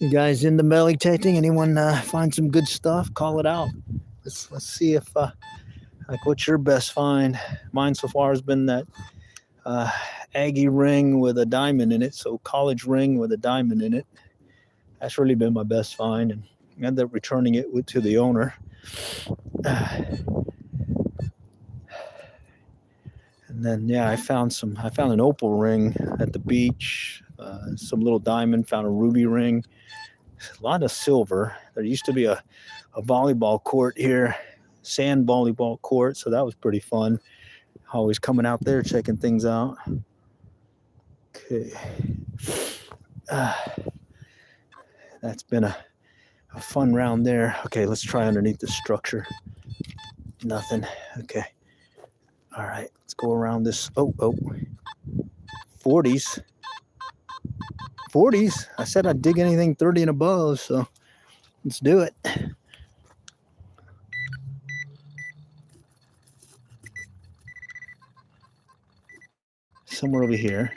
You guys into belly taking? Anyone find some good stuff? Call it out. Let's see if like what's your best find. Mine so far has been that Aggie ring with a diamond in it. So college ring with a diamond in it. That's really been my best find, and I ended up returning it to the owner. And then I found an opal ring at the beach, some little diamond, found a ruby ring, a lot of silver. There used to be a volleyball court here, sand volleyball court, so that was pretty fun. Always coming out there checking things out. Okay. That's been a fun round there. Okay, let's try underneath the structure. Nothing. Okay. All right, let's go around this. Oh. 40s. 40s. I said I'd dig anything 30 and above, so let's do it. Somewhere over here.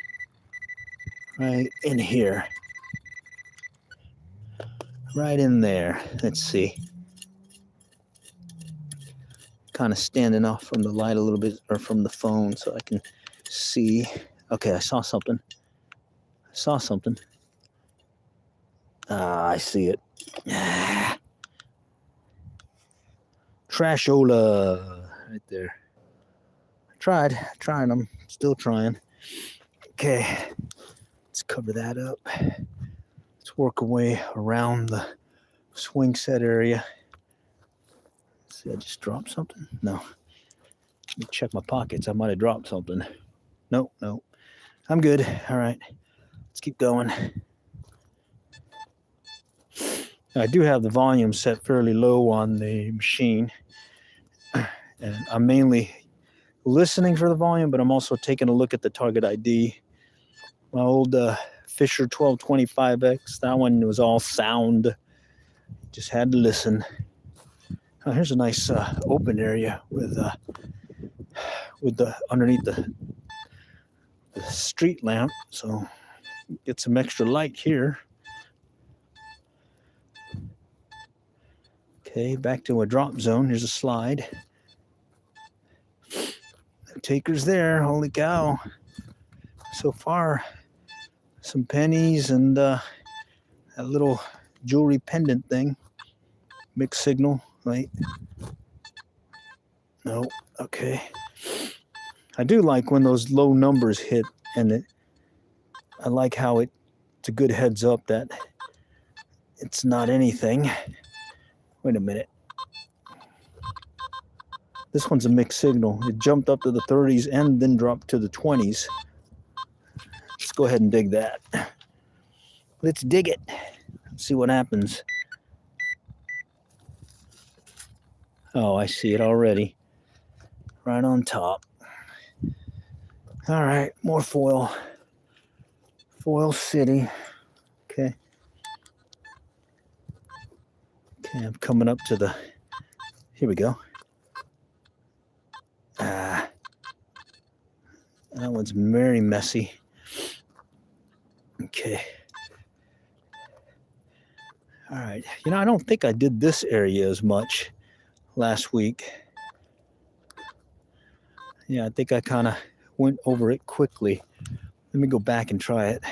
Right in here. Right in there. Let's see. Kind of standing off from the light a little bit, or from the phone, so I can see. Okay, I saw something. I see it. Trashola. Right there. Tried. I'm still trying. Okay. Let's cover that up. Let's work our way around the swing set area. See, I just dropped something? No. Let me check my pockets. I might have dropped something. No. I'm good. All right. Let's keep going. I do have the volume set fairly low on the machine. And I'm mainly listening for the volume, but I'm also taking a look at the target ID. My old Fisher 1225X, that one was all sound. Just had to listen. Oh, here's a nice open area with the underneath the street lamp, so get some extra light here. Okay, back to a drop zone. Here's a slide. Takers there. Holy cow! So far, some pennies and that little jewelry pendant thing. Mixed signal, right? No. Okay. I do like when those low numbers hit, and I like how it's a good heads up that it's not anything. Wait a minute. This one's a mixed signal. It jumped up to the 30s and then dropped to the 20s. Let's go ahead and dig that. Let's dig it. See what happens. Oh, I see it already. Right on top. All right, more foil. Foil City. Okay. Okay, I'm coming up to the... Here we go. That one's very messy. Okay. All right. I don't think I did this area as much last week. Yeah, I think I kind of went over it quickly. Let me go back and try it.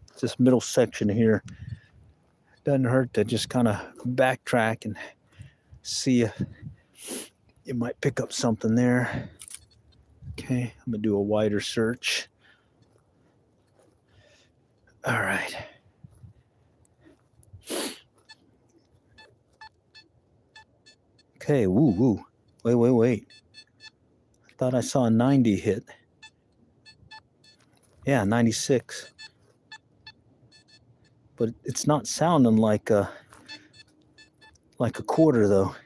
It's this middle section here. Doesn't hurt to just kind of backtrack and see if you might pick up something there. Okay, I'm going to do a wider search. All right. Okay, woo. Wait. I thought I saw a 90 hit. Yeah, 96. But it's not sounding like a quarter, though.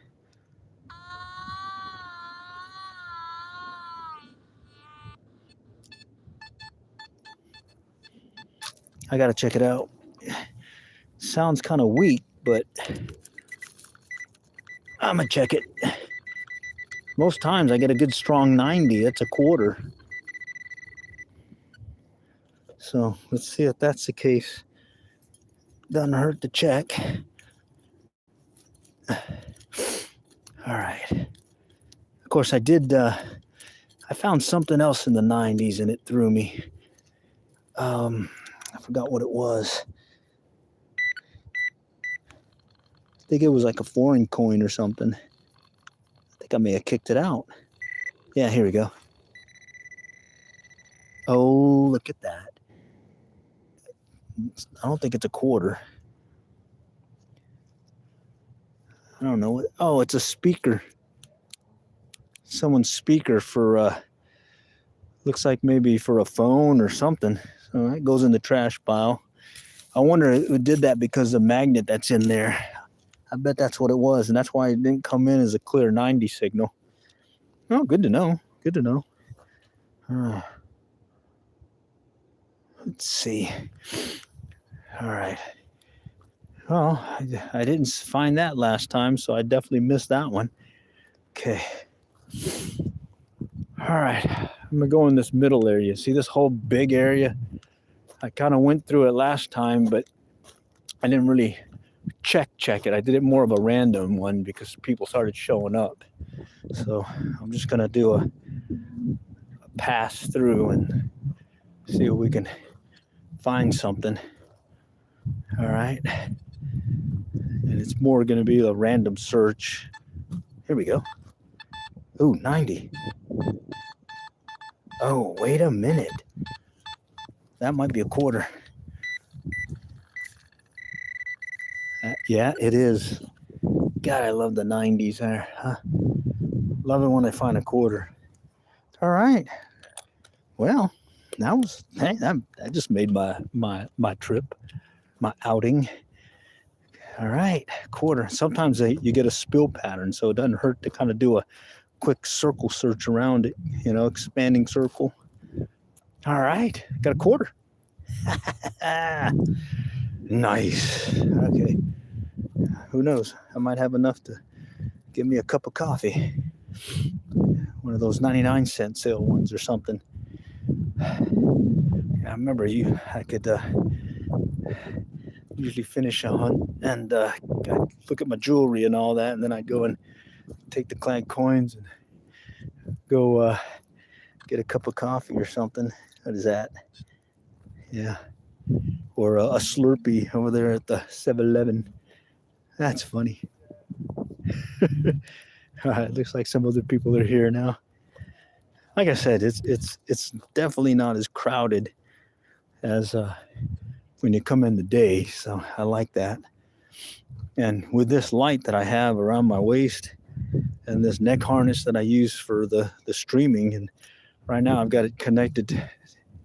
I gotta check it out. Sounds kind of weak, but I'm gonna check it. Most times I get a good strong 90. That's a quarter. So let's see if that's the case. doesn't hurt to check. All right. Of course, I did. I found something else in the 90s, and it threw me. I forgot what it was. I think it was like a foreign coin or something. I think I may have kicked it out. Yeah, here we go. Oh, look at that. I don't think it's a quarter. I don't know. Oh, it's a speaker. Someone's speaker for, looks like maybe for a phone or something. So it goes in the trash pile. I wonder who did that because the magnet that's in there. I bet that's what it was, and that's why it didn't come in as a clear 90 signal. Oh, good to know. Good to know. Let's see. All right. Well, I didn't find that last time, so I definitely missed that one. Okay. All right. I'm going to go in this middle area. See this whole big area? I kind of went through it last time, but I didn't really check it. I did it more of a random one because people started showing up. So I'm just going to do a pass through and see if we can find something. All right. And it's more going to be a random search. Here we go. Ooh, 90. Oh, wait a minute. That might be a quarter. Yeah, it is. God, I love the 90s there. Huh? Love it when I find a quarter. All right. Well, that just made my trip, my outing. All right, quarter. Sometimes you get a spill pattern, so it doesn't hurt to kind of do a quick circle search around it, expanding circle. All right, got a quarter. Nice. Okay. Who knows? I might have enough to give me a cup of coffee. One of those 99-cent sale ones or something. I remember I could usually finish a hunt and I'd look at my jewelry and all that, and then I'd go and take the clank coins and go get a cup of coffee or something. What is that? Yeah. Or a Slurpee over there at the 7-Eleven. That's funny. It looks like some other people are here now. Like I said, it's definitely not as crowded as when you come in the day, so I like that. And with this light that I have around my waist and this neck harness that I use for the streaming, and right now I've got it connected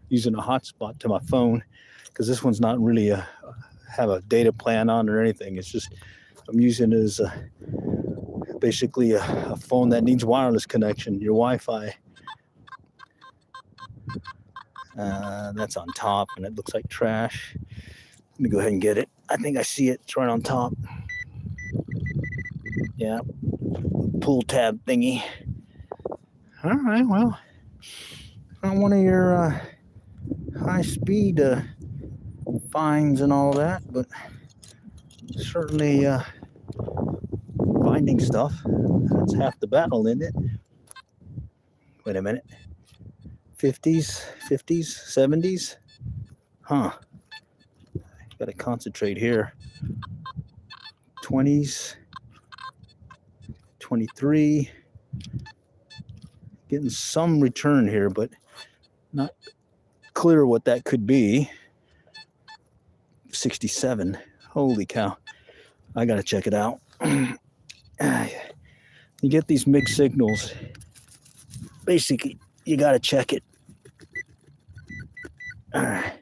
using a hotspot to my phone because this one's not really have a data plan on or anything. It's just I'm using it as basically a phone that needs wireless connection, your Wi-Fi. That's on top, and it looks like trash. Let me go ahead and get it. I think I see it. It's right on top. Yeah. Pull tab thingy. All right, well, not one of your high-speed finds and all that, but certainly finding stuff. That's half the battle, isn't it? Wait a minute. 50s, 70s? Huh. Got to concentrate here. 20s, 23. Getting some return here, but not clear what that could be. 67. Holy cow. I got to check it out. You get these mixed signals. Basically, you got to check it. All right.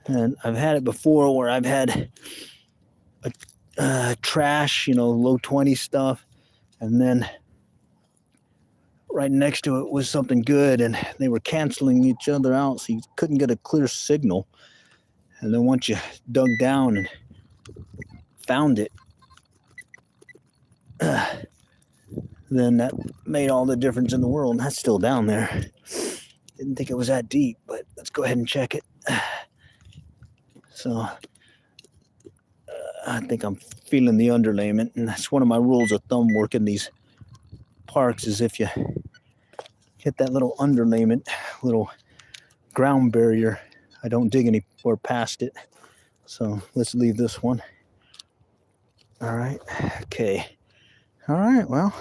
And I've had it before where I've had trash, low 20 stuff, and then right next to it was something good, and they were canceling each other out, so you couldn't get a clear signal. And then once you dug down and found it, then that made all the difference in the world. And that's still down there. Didn't think it was that deep, but let's go ahead and check it. So I think I'm feeling the underlayment, and that's one of my rules of thumb working these parks is if you hit that little underlayment, little ground barrier, I don't dig anywhere past it. So let's leave this one. All right. Okay. All right. Well,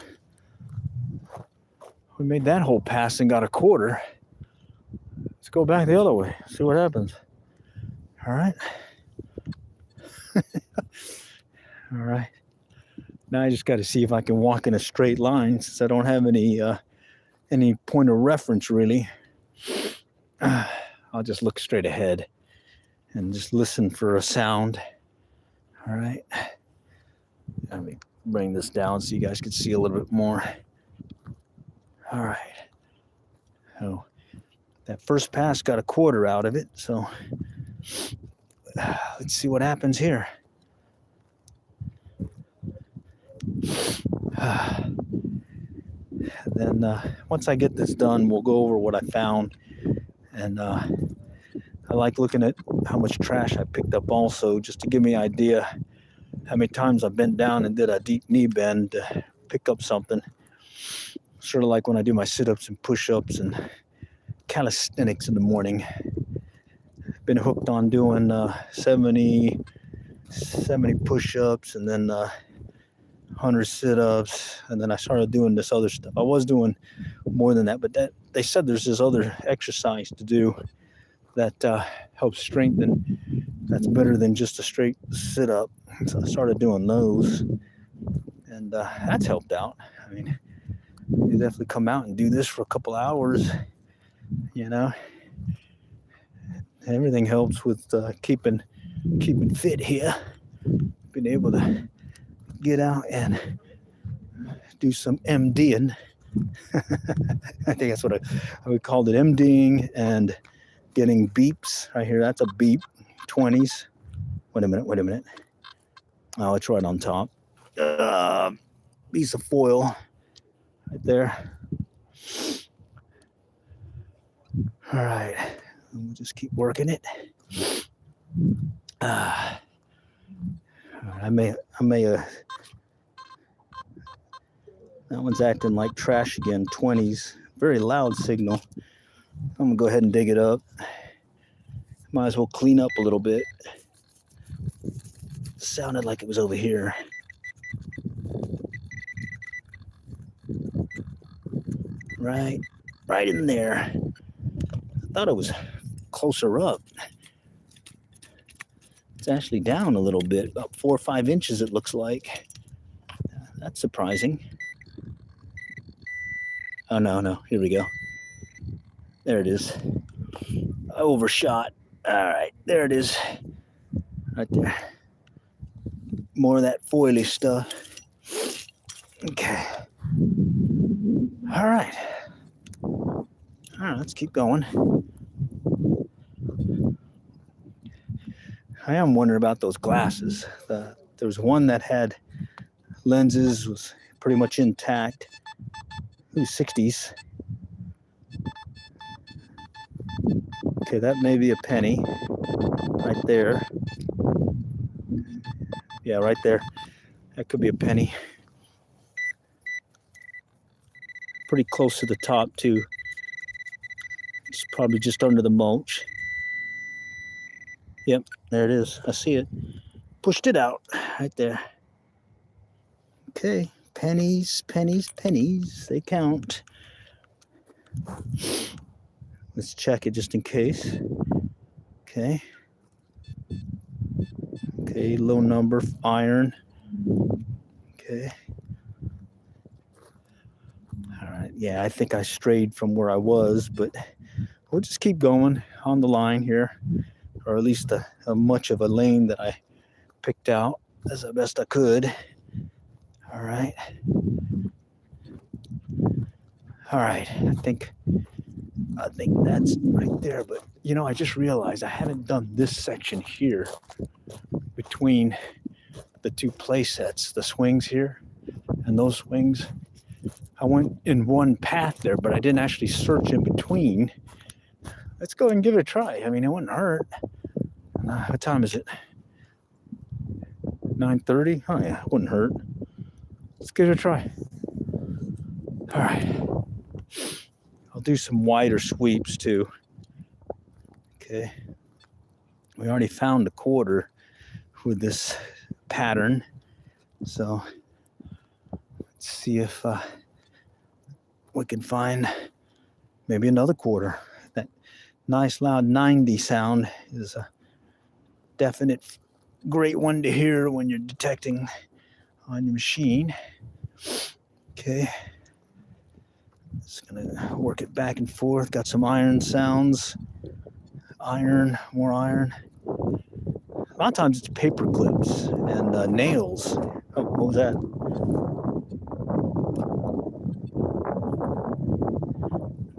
we made that whole pass and got a quarter. Let's go back the other way. See what happens. All right. All right. Now I just got to see if I can walk in a straight line since I don't have any point of reference really. I'll just look straight ahead and just listen for a sound. All right. Let me bring this down so you guys can see a little bit more. All right. So that first pass got a quarter out of it. So let's see what happens here. Then once I get this done, we'll go over what I found. And I like looking at how much trash I picked up also, just to give me an idea how many times I bent down and did a deep knee bend to pick up something. Sort of like when I do my sit-ups and push-ups and calisthenics in the morning. Been hooked on doing 70 push-ups and then 100 sit-ups, and then I started doing this other stuff. I was doing more than that, but they said there's this other exercise to do that helps strengthen. That's better than just a straight sit-up. So I started doing those, and that's helped out. I mean, you definitely come out and do this for a couple hours, you know. Everything helps with keeping fit here. Being able to get out and do some MDing. I think that's what I would call it, MDing, and getting beeps. Right here, that's a beep, 20s. Wait a minute. Oh, it's right on top. Piece of foil right there. All right, we'll just keep working it. I may that one's acting like trash again, 20s. Very loud signal. I'm gonna go ahead and dig it up. Might as well clean up a little bit. Sounded like it was over here. Right in there. I thought it was closer up. It's actually down a little bit, about 4 or 5 inches it looks like. That's surprising. Oh, no, here we go. There it is. I overshot. All right, there it is. Right there. More of that foily stuff. Okay. All right. Let's keep going. I am wondering about those glasses. There was one that had lenses, was pretty much intact. It was 60s. Okay, that may be a penny. Right there. Yeah, right there. That could be a penny. Pretty close to the top, too. It's probably just under the mulch. Yep, there it is. I see it. Pushed it out right there. Okay, pennies. They count. Let's check it just in case. Okay, low number, iron. Okay. All right, yeah, I think I strayed from where I was, but we'll just keep going on the line here, or at least a much of a lane that I picked out as the best I could. All right. I think that's right there. But you know, I just realized I haven't done this section here between the two play sets, the swings here and those swings. I went in one path there, but I didn't actually search in between. Let's go and give it a try. I mean, it wouldn't hurt. What time is it? 9:30. Oh yeah, wouldn't hurt. Let's give it a try. All right. I'll do some wider sweeps too. Okay. We already found a quarter with this pattern. So let's see if we can find maybe another quarter. That nice loud 90 sound is a definite great one to hear when you're detecting on your machine. Okay. Just gonna work it back and forth. Got some iron sounds. Iron, more iron. A lot of times it's paper clips and nails. Oh, what was that?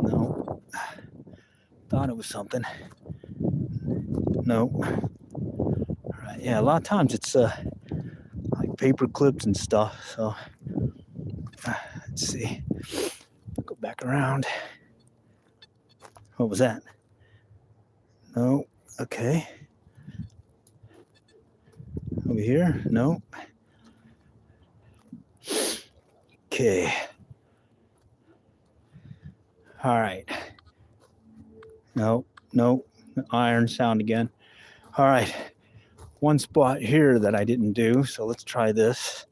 No. Thought it was something. No. All right. Yeah, a lot of times it's like paper clips and stuff. So let's see. Go back around. What was that? No. Okay. Over here? No. Okay. All right. No. Iron sound again. All right. One spot here that I didn't do, so let's try this.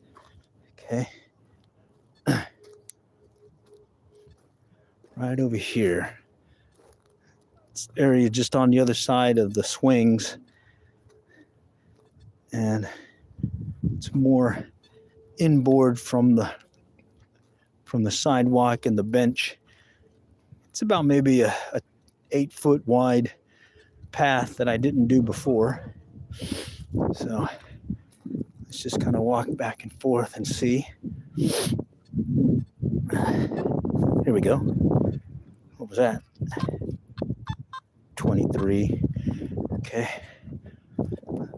Okay. Right over here. It's area just on the other side of the swings. And it's more inboard from the sidewalk and the bench. It's about maybe a 8-foot wide path that I didn't do before. So let's just kind of walk back and forth and see. Here we go. What was that? 23. Okay.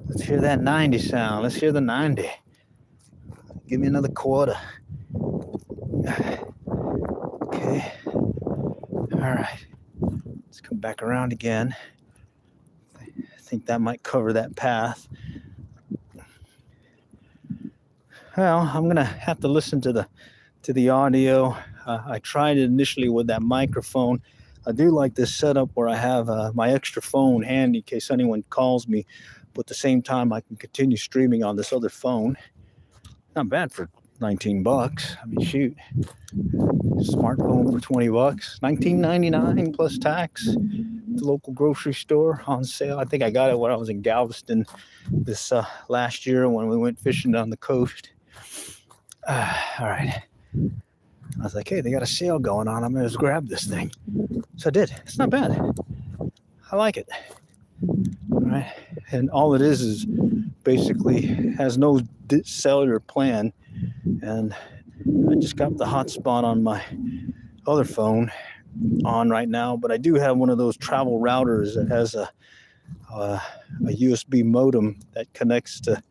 Let's hear that 90 sound. Let's hear the 90. Give me another quarter. Okay. All right. Let's come back around again. I think that might cover that path. Well, I'm gonna have to listen to the audio. I tried it initially with that microphone. I do like this setup where I have my extra phone handy in case anyone calls me, but at the same time I can continue streaming on this other phone. Not bad for $19. I mean, shoot, smartphone for $20, $19.99 plus tax. The local grocery store on sale. I think I got it when I was in Galveston this last year when we went fishing on the coast. All right. I was like, hey, they got a sale going on. I'm going to just grab this thing. So I did. It's not bad. I like it. All right. And all it is basically has no cellular plan. And I just got the hotspot on my other phone on right now. But I do have one of those travel routers that has a USB modem that connects to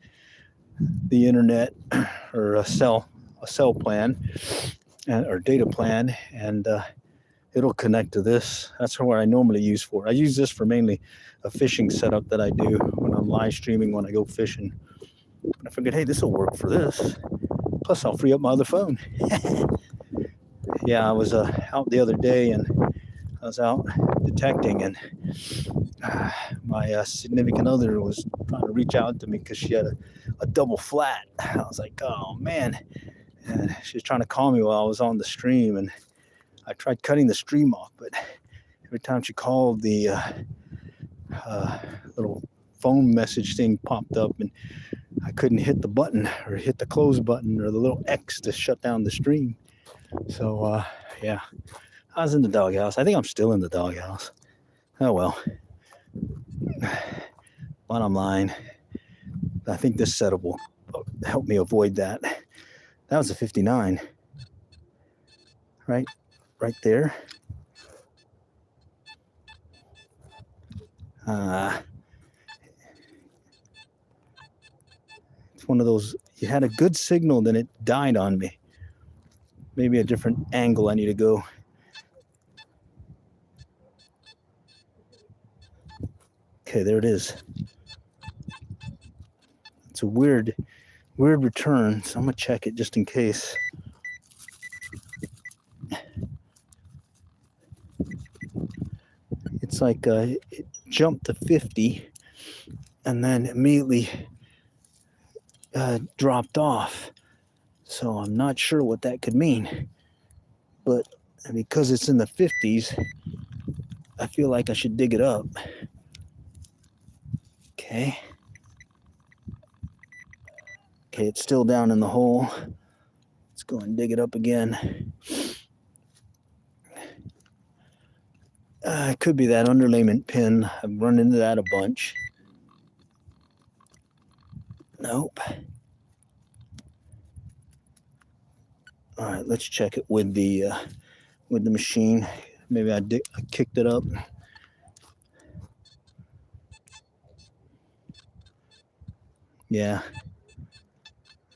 the internet or a cell plan or data plan, and it'll connect to this. That's what I normally use for. I use this for mainly a fishing setup that I do when I'm live streaming when I go fishing. But I figured, hey, this will work for this. Plus, I'll free up my other phone. Yeah, I was out the other day and I was out detecting, and my significant other was trying to reach out to me because she had a double flat. I was like, oh man. And she was trying to call me while I was on the stream, and I tried cutting the stream off, but every time she called, the little phone message thing popped up, and I couldn't hit the button or hit the close button or the little X to shut down the stream. So, yeah, I was in the doghouse. I think I'm still in the doghouse. Oh, well. Bottom line, I think this setup will help me avoid that. That was a 59. Right there. It's one of those, you had a good signal, then it died on me. Maybe a different angle I need to go. Okay, there it is. It's a weird Weird return, so I'm gonna check it just in case. It's like it jumped to 50 and then immediately dropped off. So I'm not sure what that could mean. But because it's in the 50s, I feel like I should dig it up. Okay. Okay, it's still down in the hole. Let's go and dig it up again. It could be that underlayment pin. I've run into that a bunch. Nope. All right, let's check it with the machine. Maybe I kicked it up. Yeah.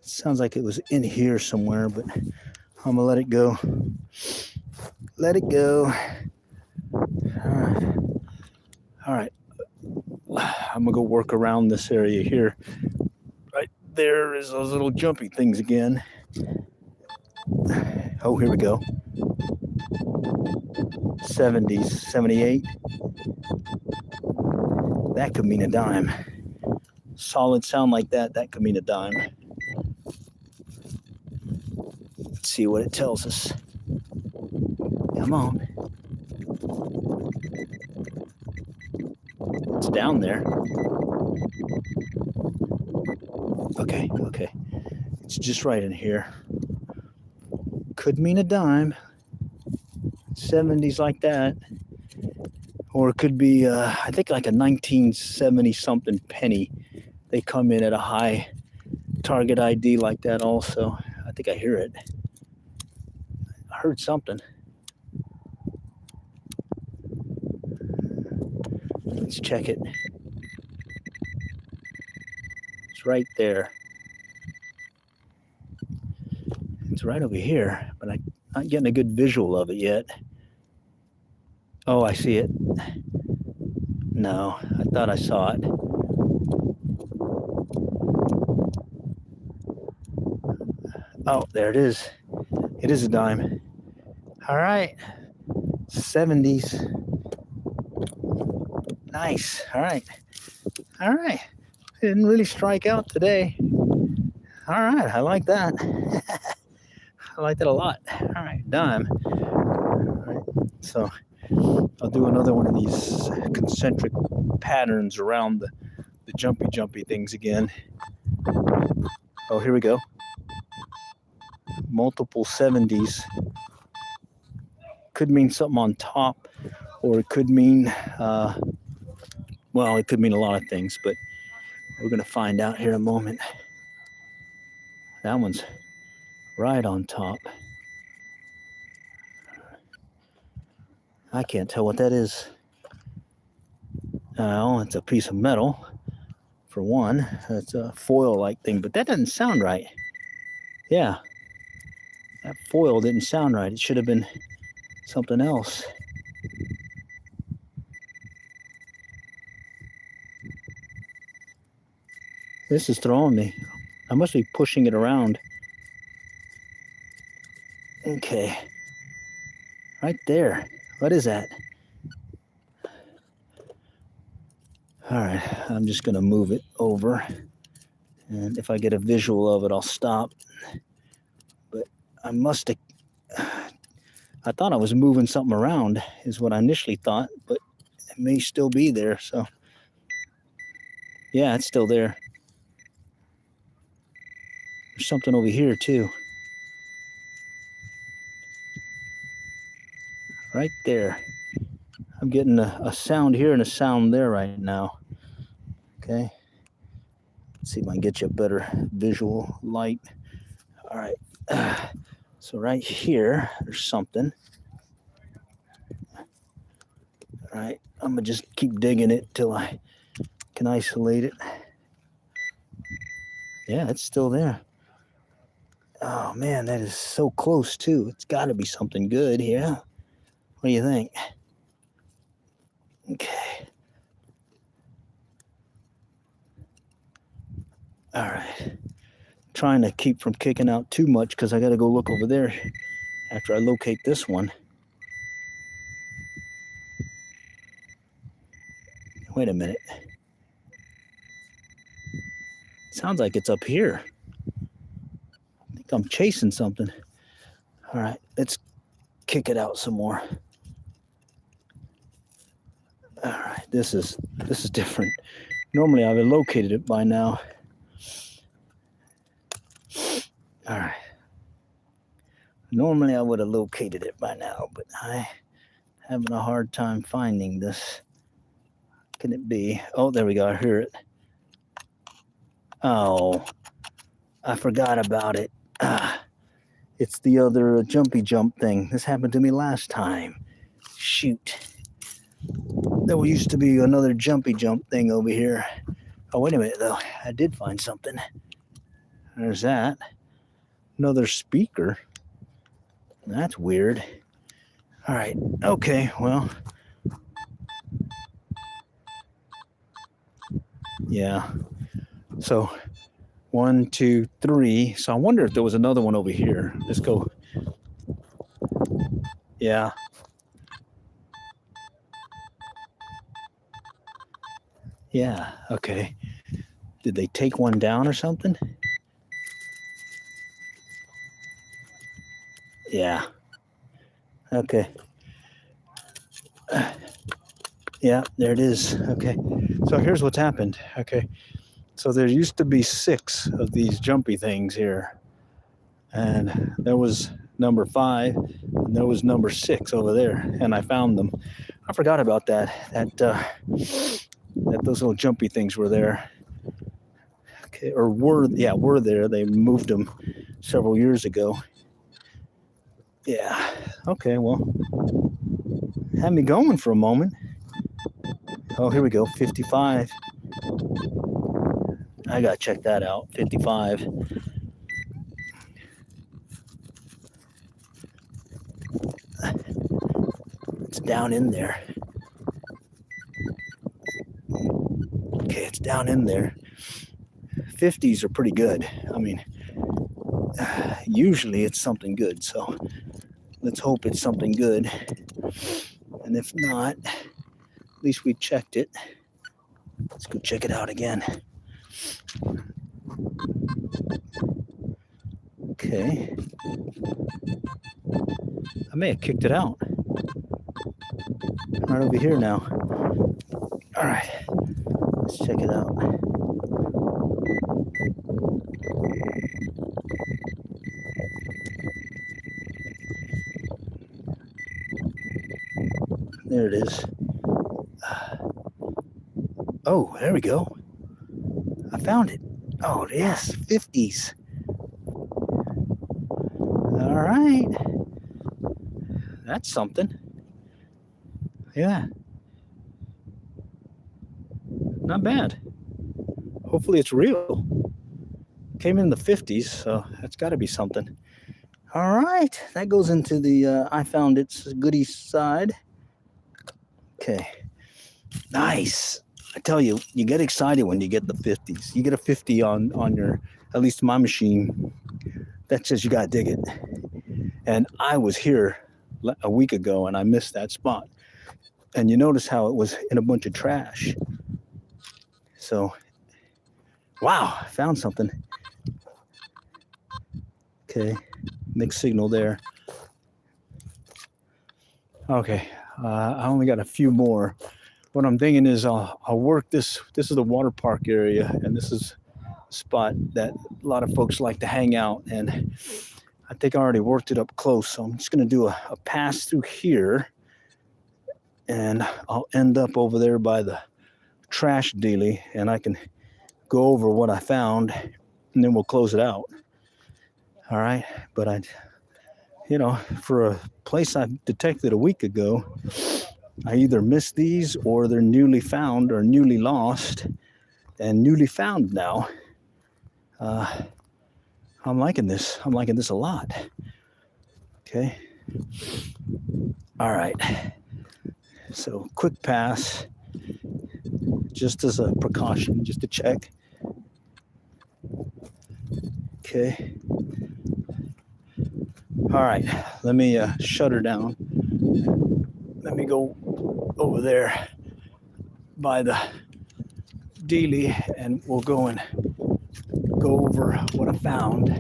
Sounds like it was in here somewhere, but I'm gonna let it go. Let it go. All right. I'm gonna go work around this area here. Right there is those little jumpy things again. Oh, here we go. 70s, 78. That could mean a dime. Solid sound like that, that could mean a dime. Let's see what it tells us. Come on. It's down there. Okay. It's just right in here. Could mean a dime. 70s like that. Or it could be, I think, like a 1970 something penny. They come in at a high target ID like that also. I think I hear it. I heard something. Let's check it. It's right there. It's right over here, but I'm not getting a good visual of it yet. Oh, I see it. No, I thought I saw it. Oh, there it is. It is a dime. All right. 70s. Nice. All right. Didn't really strike out today. All right. I like that. I like that a lot. All right. Dime. All right. So I'll do another one of these concentric patterns around the jumpy things again. Oh, here we go. Multiple 70s. Could mean something on top, or it could mean, well, it could mean a lot of things, but we're going to find out here in a moment. That one's right on top. I can't tell what that is. Oh, it's a piece of metal, for one. It's a foil-like thing, but that doesn't sound right. Yeah, that foil didn't sound right. It should have been something else. This is throwing me. I must be pushing it around. Okay. Right there. What is that? All right, I'm just going to move it over. And if I get a visual of it, I'll stop. But I must have... I thought I was moving something around, is what I initially thought, but it may still be there, so... Yeah, it's still there. There's something over here, too. Right there. I'm getting a sound here and a sound there right now. Okay. Let's see if I can get you a better visual light. All right. So right here, there's something. All right. I'm going to just keep digging it till I can isolate it. Yeah, it's still there. Oh, man, that is so close, too. It's got to be something good here. What do you think? Okay. All right. trying to keep from kicking out too much because I got to go look over there after I locate this one. Wait a minute. Sounds like it's up here. I think I'm chasing something. All right, let's kick it out some more. All right, this is different. Normally I would have located it by now. All right. Normally I would have located it by now, but I'm having a hard time finding this. Can it be? Oh, there we go. I hear it. Oh, I forgot about it. It's the other jumpy jump thing. This happened to me last time. Shoot. There used to be another jumpy jump thing over here. Oh, wait a minute, though. I did find something. There's that. Another speaker. That's weird. All right. Okay, well. Yeah. So 1, 2, 3. So I wonder if there was another one over here. Let's go. Yeah. Yeah. Okay. Did they take one down or something? Yeah. Okay. Yeah, there it is. Okay. So here's what's happened. Okay. So there used to be 6 of these jumpy things here. And there was number 5, and there was number 6 over there. And I found them. I forgot about that. That those little jumpy things were there. Okay, or were there. They moved them several years ago. Yeah. Okay, well, had me going for a moment. Oh, here we go. 55. I gotta check that out. 55. It's down in there. Okay, it's down in there. 50s are pretty good. I mean, usually it's something good. So let's hope it's something good. And if not, at least we checked it. Let's go check it out again. Okay. I may have kicked it out. Right over here now. All right. Let's check it out. There it is. Oh, there we go. I found it. Oh, yes, 50s. All right. That's something. Yeah. Not bad. Hopefully it's real. Came in the 50s, so that's got to be something. All right. That goes into the I found it's goodies side. Okay. Nice. I tell you, you get excited when you get the 50s. You get a 50 on your, at least my machine, that says you got to dig it. And I was here a week ago and I missed that spot. And you notice how it was in a bunch of trash. So, wow, I found something. Okay, mixed signal there. Okay, I only got a few more. What I'm thinking is I'll work this. This is the water park area, and this is a spot that a lot of folks like to hang out. And I think I already worked it up close, so I'm just going to do a pass through here, and I'll end up over there by the trash dealie, and I can go over what I found, and then we'll close it out. All right, but for a place I detected a week ago, I either missed these or they're newly found or newly lost and newly found now. I'm liking this. I'm liking this a lot. Okay. All right. So quick pass, just as a precaution, just to check. Okay. All right. Let me shut her down. Let me go over there by the dealie, and we'll go over what I found.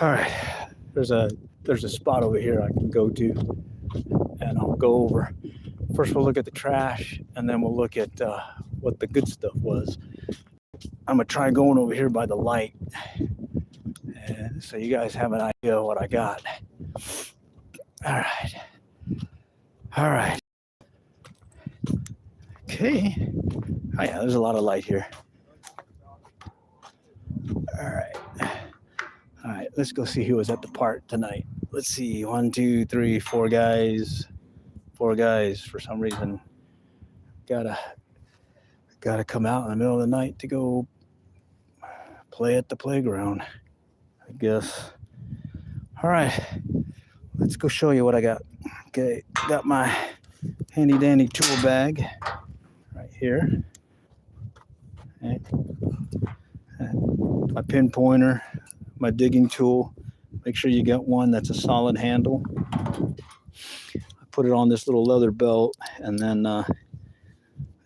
All right. There's a spot over here I can go to, and I'll go over. First, we'll look at the trash, and then we'll look at what the good stuff was. I'm gonna try going over here by the light, and so you guys have an idea of what I got. All right. Okay. Oh yeah, there's a lot of light here. All right. Let's go see who was at the park tonight. Let's see. 1, 2, 3, 4 guys. 4 guys. For some reason, gotta come out in the middle of the night to go play at the playground, I guess. All right, let's go show you what I got. Okay, got my handy dandy tool bag right here. Okay. My pinpointer, my digging tool. Make sure you get one that's a solid handle. I put it on this little leather belt, and then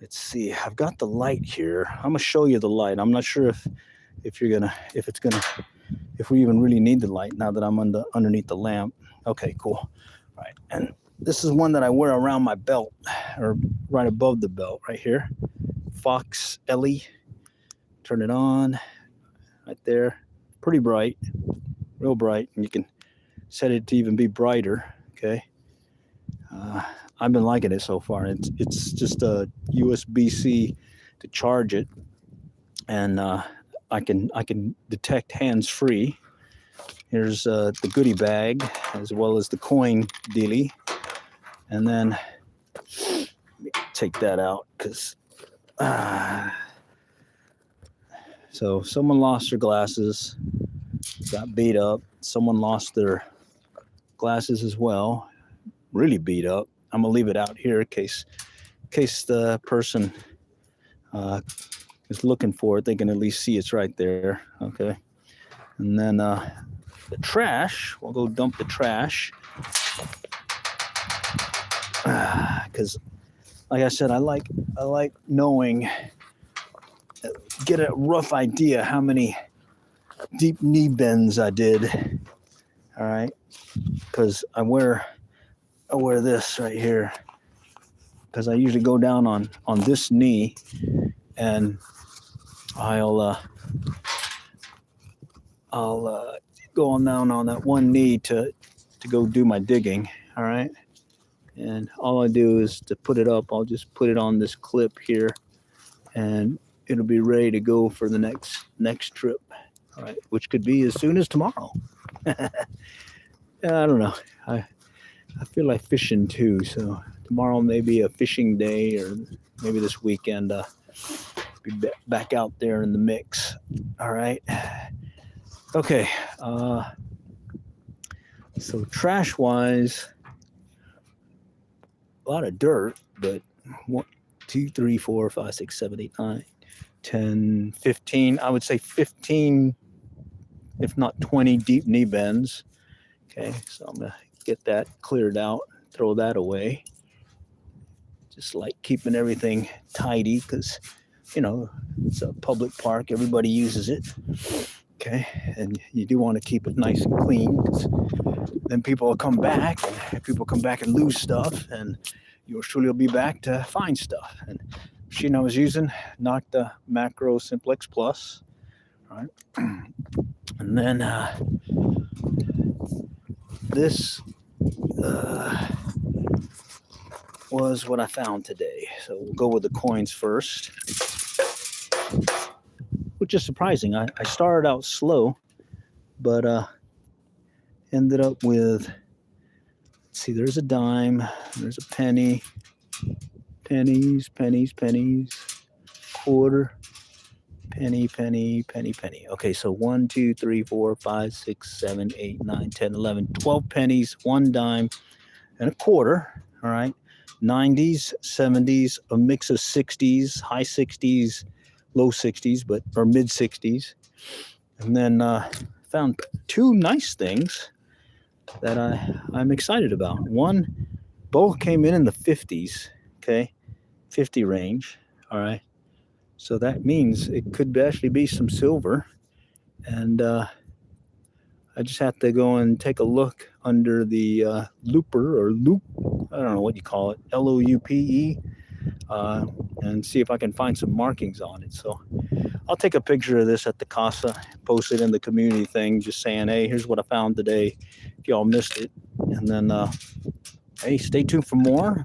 let's see. I've got the light here. I'm gonna show you the light. I'm not sure if we even really need the light now that I'm underneath the lamp. Okay, cool. All right, and this is one that I wear around my belt, or right above the belt, right here. Fox Ellie. Turn it on, right there. Pretty bright, real bright, and you can set it to even be brighter. Okay. I've been liking it so far. It's just a USB-C to charge it, and I can detect hands-free. Here's the goodie bag as well as the coin dealie, and then let me take that out because so someone lost their glasses, got beat up. Someone lost their glasses as well, really beat up. I'm gonna leave it out here in case the person is looking for it. They can at least see it's right there. Okay, and then the trash. We'll go dump the trash because, like I said, I like knowing, get a rough idea how many deep knee bends I did. All right, because I wear this right here because I usually go down on this knee, and I'll go on down on that one knee to go do my digging. All right, and all I do is to put it up. I'll just put it on this clip here, and it'll be ready to go for the next trip. All right, which could be as soon as tomorrow. I don't know. I feel like fishing too, so tomorrow may be a fishing day, or maybe this weekend be back out there in the mix. All right. Okay. So trash wise, a lot of dirt, but 1, 2, 3, 4, 5, 6, 7, 8, 9, 10, 15. I would say 15, if not 20 deep knee bends. Okay, so I'm gonna get that cleared out, throw that away. Just like keeping everything tidy because, it's a public park. Everybody uses it. Okay, and you do want to keep it nice and clean because then people will come back, and people come back and lose stuff, and yours truly will be back to find stuff. And the machine I was using, Nocta Macro Simplex Plus. All right, and then this was what I found today. So we'll go with the coins first, which is surprising. I started out slow, but ended up with, let's see, there's a dime, there's a penny, pennies, quarter, penny. Okay, so 1, 2, 3, 4, 5, 6, 7, 8, 9, 10, 11, 12 pennies, 1 dime, and a quarter. All right, 90s, 70s, a mix of 60s, high 60s, low 60s, or mid 60s. And then found two nice things that I'm excited about. One, both came in the 50s, okay, 50 range. All right. So that means it could actually be some silver. And I just have to go and take a look under the looper or loop. I don't know what you call it, LOUPE, and see if I can find some markings on it. So I'll take a picture of this at the casa, post it in the community thing, just saying, hey, here's what I found today, if y'all missed it. And then, hey, stay tuned for more.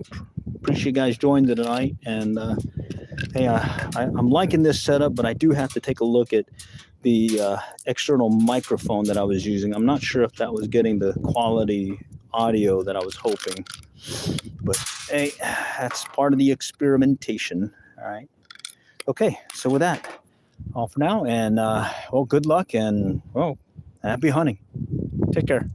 Appreciate you guys joining tonight. And hey, I'm liking this setup, but I do have to take a look at the external microphone that I was using. I'm not sure if that was getting the quality audio that I was hoping. But hey, that's part of the experimentation. All right. Okay, so with that, all for now, and well, good luck, and well, happy hunting. Take care.